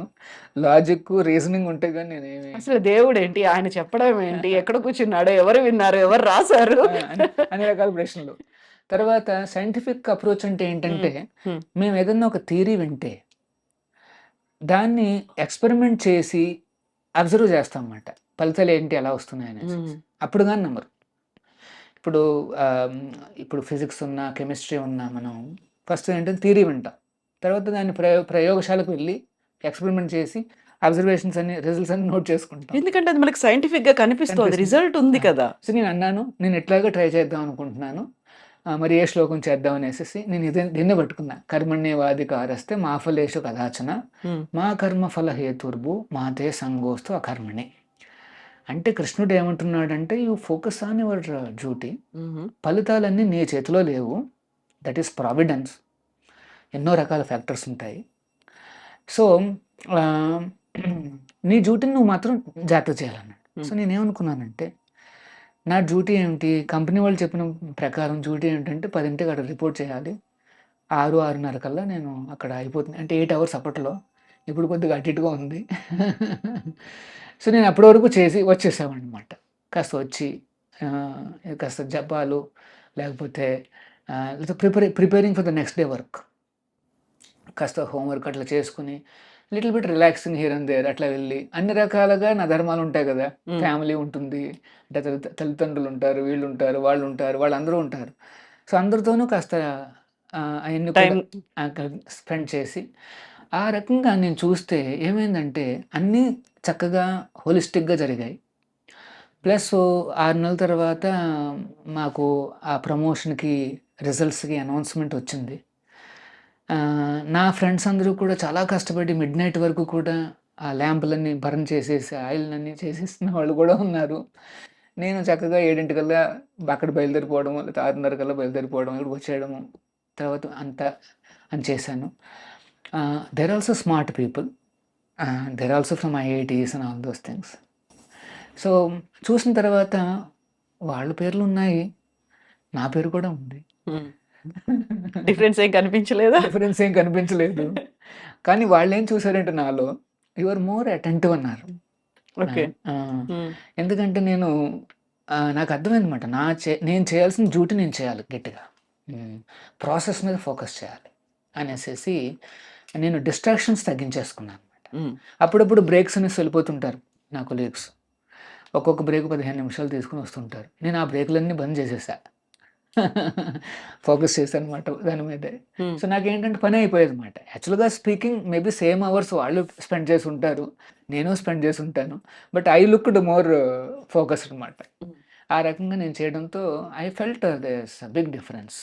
లాజిక్, రీజనింగ్ ఉంటే కానీ నేనేమి అసలు దేవుడు ఏంటి, ఆయన చెప్పడం ఏంటి, ఎక్కడ కూర్చున్నాడో, ఎవరు విన్నారు, ఎవరు రాశారు, అన్ని రకాల ప్రశ్నలు. తర్వాత సైంటిఫిక్ అప్రోచ్ అంటే ఏంటంటే మేము ఏదన్నా ఒక థియరీ వింటే దాన్ని ఎక్స్పెరిమెంట్ చేసి అబ్జర్వ్ చేస్తాం అన్నమాట. ఫలితాలు ఏంటి ఎలా వస్తున్నాయి అనేసి. అప్పుడు కానీ నమ్మరు. ఇప్పుడు ఇప్పుడు ఫిజిక్స్ ఉన్నా, కెమిస్ట్రీ ఉన్నా మనం ఫస్ట్ ఏంటంటే థియరీ వింటాం. తర్వాత దాన్ని ప్రయోగశాలకు వెళ్ళి ఎక్స్పెరిమెంట్ చేసి అబ్జర్వేషన్స్ అన్ని రిజల్ట్స్ అన్ని నోట్ చేసుకుంటాం. ఎందుకంటే అది మనకి సైంటిఫిక్ గా కనిపిస్తుంది, రిజల్ట్ ఉంది కదా. సో నేను అన్నాను, నేను ఎట్లాగో ట్రై చేద్దాం అనుకుంటున్నాను, మరి ఏ శ్లోకం చేద్దాం అనేసి నేను దీన్నే పట్టుకున్నా. కర్మణ్యేవాధికారస్తే మా ఫలేషు కదాచన మా కర్మ ఫల హేతుర్భు మాతే సంగోస్తు అకర్మణి. అంటే కృష్ణుడు ఏమంటున్నాడంటే you focus on your duty, ఫలితాలన్నీ నీ చేతిలో లేవు, దట్ ఈస్ ప్రావిడెన్స్. ఎన్నో రకాల ఫ్యాక్టర్స్ ఉంటాయి. సో నీ డ్యూటీని నువ్వు మాత్రం జాగ్రత్త చేయాలన్నాడు. సో నేనేమనుకున్నానంటే నా డ్యూటీ ఏమిటి, కంపెనీ వాళ్ళు చెప్పిన ప్రకారం డ్యూటీ ఏంటంటే 10ంటికి అక్కడ రిపోర్ట్ చేయాలి, 6-6:30 కల్లా నేను అక్కడ అయిపోతుంది. అంటే 8 hours అప్పట్లో, ఇప్పుడు కొద్దిగా అటు ఇటుగా ఉంది. సో నేను అప్పటి వరకు చేసి వచ్చేసామన్నమాట. కాస్త వచ్చి కాస్త జపాలు లేకపోతే preparing for the next day work, కాస్త హోంవర్క్ అట్లా చేసుకుని little bit relaxing here and there అట్లా వెళ్ళి అన్ని రకాలుగా నా ధర్మాలు ఉంటాయి కదా. ఫ్యామిలీ ఉంటుంది, అంటే తల్లిదండ్రులు ఉంటారు, వీళ్ళు ఉంటారు, వాళ్ళు ఉంటారు, వాళ్ళందరూ ఉంటారు. సో అందరితోనూ కాస్త అవన్నీ స్పెండ్ చేసి ఆ రకంగా నేను చూస్తే ఏమైందంటే అన్నీ చక్కగా హోలిస్టిక్గా జరిగాయి. ప్లస్ 6 నెలల తర్వాత మాకు ఆ ప్రమోషన్కి రిజల్ట్స్కి అనౌన్స్మెంట్ వచ్చింది. నా ఫ్రెండ్స్ అందరూ కూడా చాలా కష్టపడి మిడ్ నైట్ వరకు కూడా ఆ ల్యాంపులన్నీ బర్న్ చేసేసి ఆయిల్నన్నీ చేసేసిన వాళ్ళు కూడా ఉన్నారు. నేను చక్కగా 7ంటికల్లా అక్కడ బయలుదేరిపోవడం, లేకపోతే 6:30 కల్లా బయలుదేరిపోవడం, ఇక్కడికి వచ్చేయడము, తర్వాత అంతా అని చేశాను. There also smart people, there also from IITs and all those things. So చూసిన తర్వాత వాళ్ళ పేర్లు ఉన్నాయి, నా పేరు కూడా ఉంది. డిఫరెన్స్ ఏం కనిపించలేదు. కానీ వాళ్ళు ఏం చూసారంటే నాలో యు ఆర్ మోర్ అటెంటివ్ అన్నారు. ఎందుకంటే నాకు అర్థమైందన్నమాట, నేను చేయాల్సిన డ్యూటీ నేను చేయాలి గట్టిగా, ప్రాసెస్ మీద ఫోకస్ చేయాలి అనేసి నేను డిస్ట్రాక్షన్స్ తగ్గించేసుకున్నాను అనమాట. అప్పుడప్పుడు బ్రేక్స్ అనేసి వెళ్ళిపోతుంటారు నా కొలీగ్స్, ఒక్కొక్క బ్రేక్ 15 నిమిషాలు తీసుకుని వస్తుంటారు. నేను ఆ బ్రేకులన్నీ బంద్ చేసేసా, ఫోకస్ చేశాను అనమాట దాని మీదే. సో నాకేంటంటే పని అయిపోయేది అనమాట. యాక్చువల్గా స్పీకింగ్ మేబీ సేమ్ అవర్స్ వాళ్ళు స్పెండ్ చేసి ఉంటారు, నేను స్పెండ్ చేసి ఉంటాను, but I looked more focused అనమాట. ఆ రకంగా నేను చేయడంతో I felt there's big difference.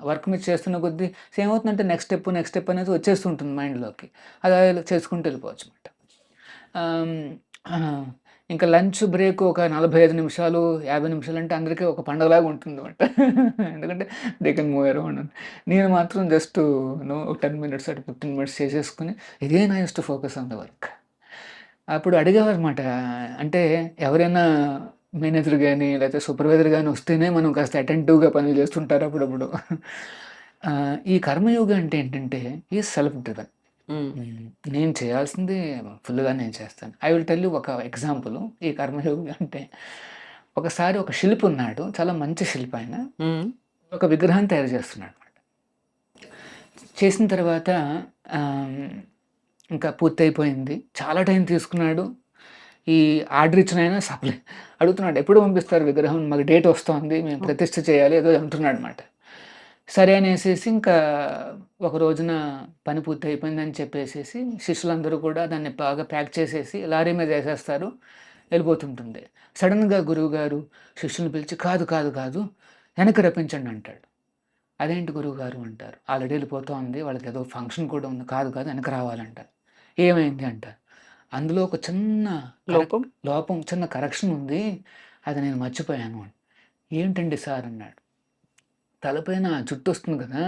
Work మీద చేస్తున్న కొద్దీ సేమ్ అవుతుందంటే నెక్స్ట్ స్టెప్ అనేది వచ్చేస్తుంటుంది మైండ్లోకి, అది చేసుకుంటూ వెళ్ళిపోవచ్చు అనమాట. ఇంకా లంచ్ బ్రేక్ ఒక 45 నిమిషాలు 50 నిమిషాలు అంటే అందరికీ ఒక పండుగలాగా ఉంటుంది అనమాట. ఎందుకంటే దే కెన్ మూవ్ అరౌండ్. నేను మాత్రం జస్ట్ 10 minutes అటు 15 minutes చేసేసుకుని ఇదే నా use to focus on the work. అప్పుడు అడిగేవారు అనమాట, అంటే ఎవరైనా మేనేజర్ కానీ లేకపోతే సూపర్వైజర్ కానీ వస్తేనే మనం కాస్త అటెంటివ్గా పనులు చేస్తుంటారు అప్పుడప్పుడు. ఈ కర్మయోగి అంటే ఏంటంటే ఈ సెల్ఫ్ డ్రివెన్. నేను చేయాల్సింది ఫుల్గా నేను చేస్తాను. ఐ విల్ టెల్ యూ ఒక ఎగ్జాంపుల్. ఈ కర్మయోగి అంటే ఒకసారి ఒక శిల్పి ఉన్నాడు, చాలా మంచి శిల్పి, ఆయన ఒక విగ్రహాన్ని తయారు చేస్తున్నాడు అనమాట. చేసిన తర్వాత ఇంకా పూర్తి అయిపోయింది, చాలా టైం తీసుకున్నాడు. ఈ ఆర్డర్ ఇచ్చిన ఆయన సప్లై అడుగుతున్నాడు, ఎప్పుడు పంపిస్తారు విగ్రహం, మాకు డేట్ వస్తుంది, మేము ప్రతిష్ఠ చేయాలి ఏదో అంటున్నాడు అనమాట. సరే అనేసి ఇంకా ఒక రోజున పని పూర్తి అయిపోయిందని చెప్పేసి శిష్యులందరూ కూడా దాన్ని బాగా ప్యాక్ చేసేసి లారీ మీద వేసేస్తారు, వెళ్ళిపోతుంటుంది. సడన్గా గురువుగారు శిష్యుని పిలిచి కాదు వెనక్కి రప్పించండి అంటాడు. అదేంటి గురువుగారు అంటారు, ఆల్రెడీ వెళ్ళిపోతూ ఉంది, వాళ్ళకి ఏదో ఫంక్షన్ కూడా ఉంది, కాదు వెనక రావాలంటారు. ఏమైంది అంటారు, అందులో ఒక చిన్న లోపం చిన్న కరెక్షన్ ఉంది, అది నేను మర్చిపోయాను. ఏంటండి సార్ అన్నాడు. తలపైన జుట్టు వస్తుంది కదా,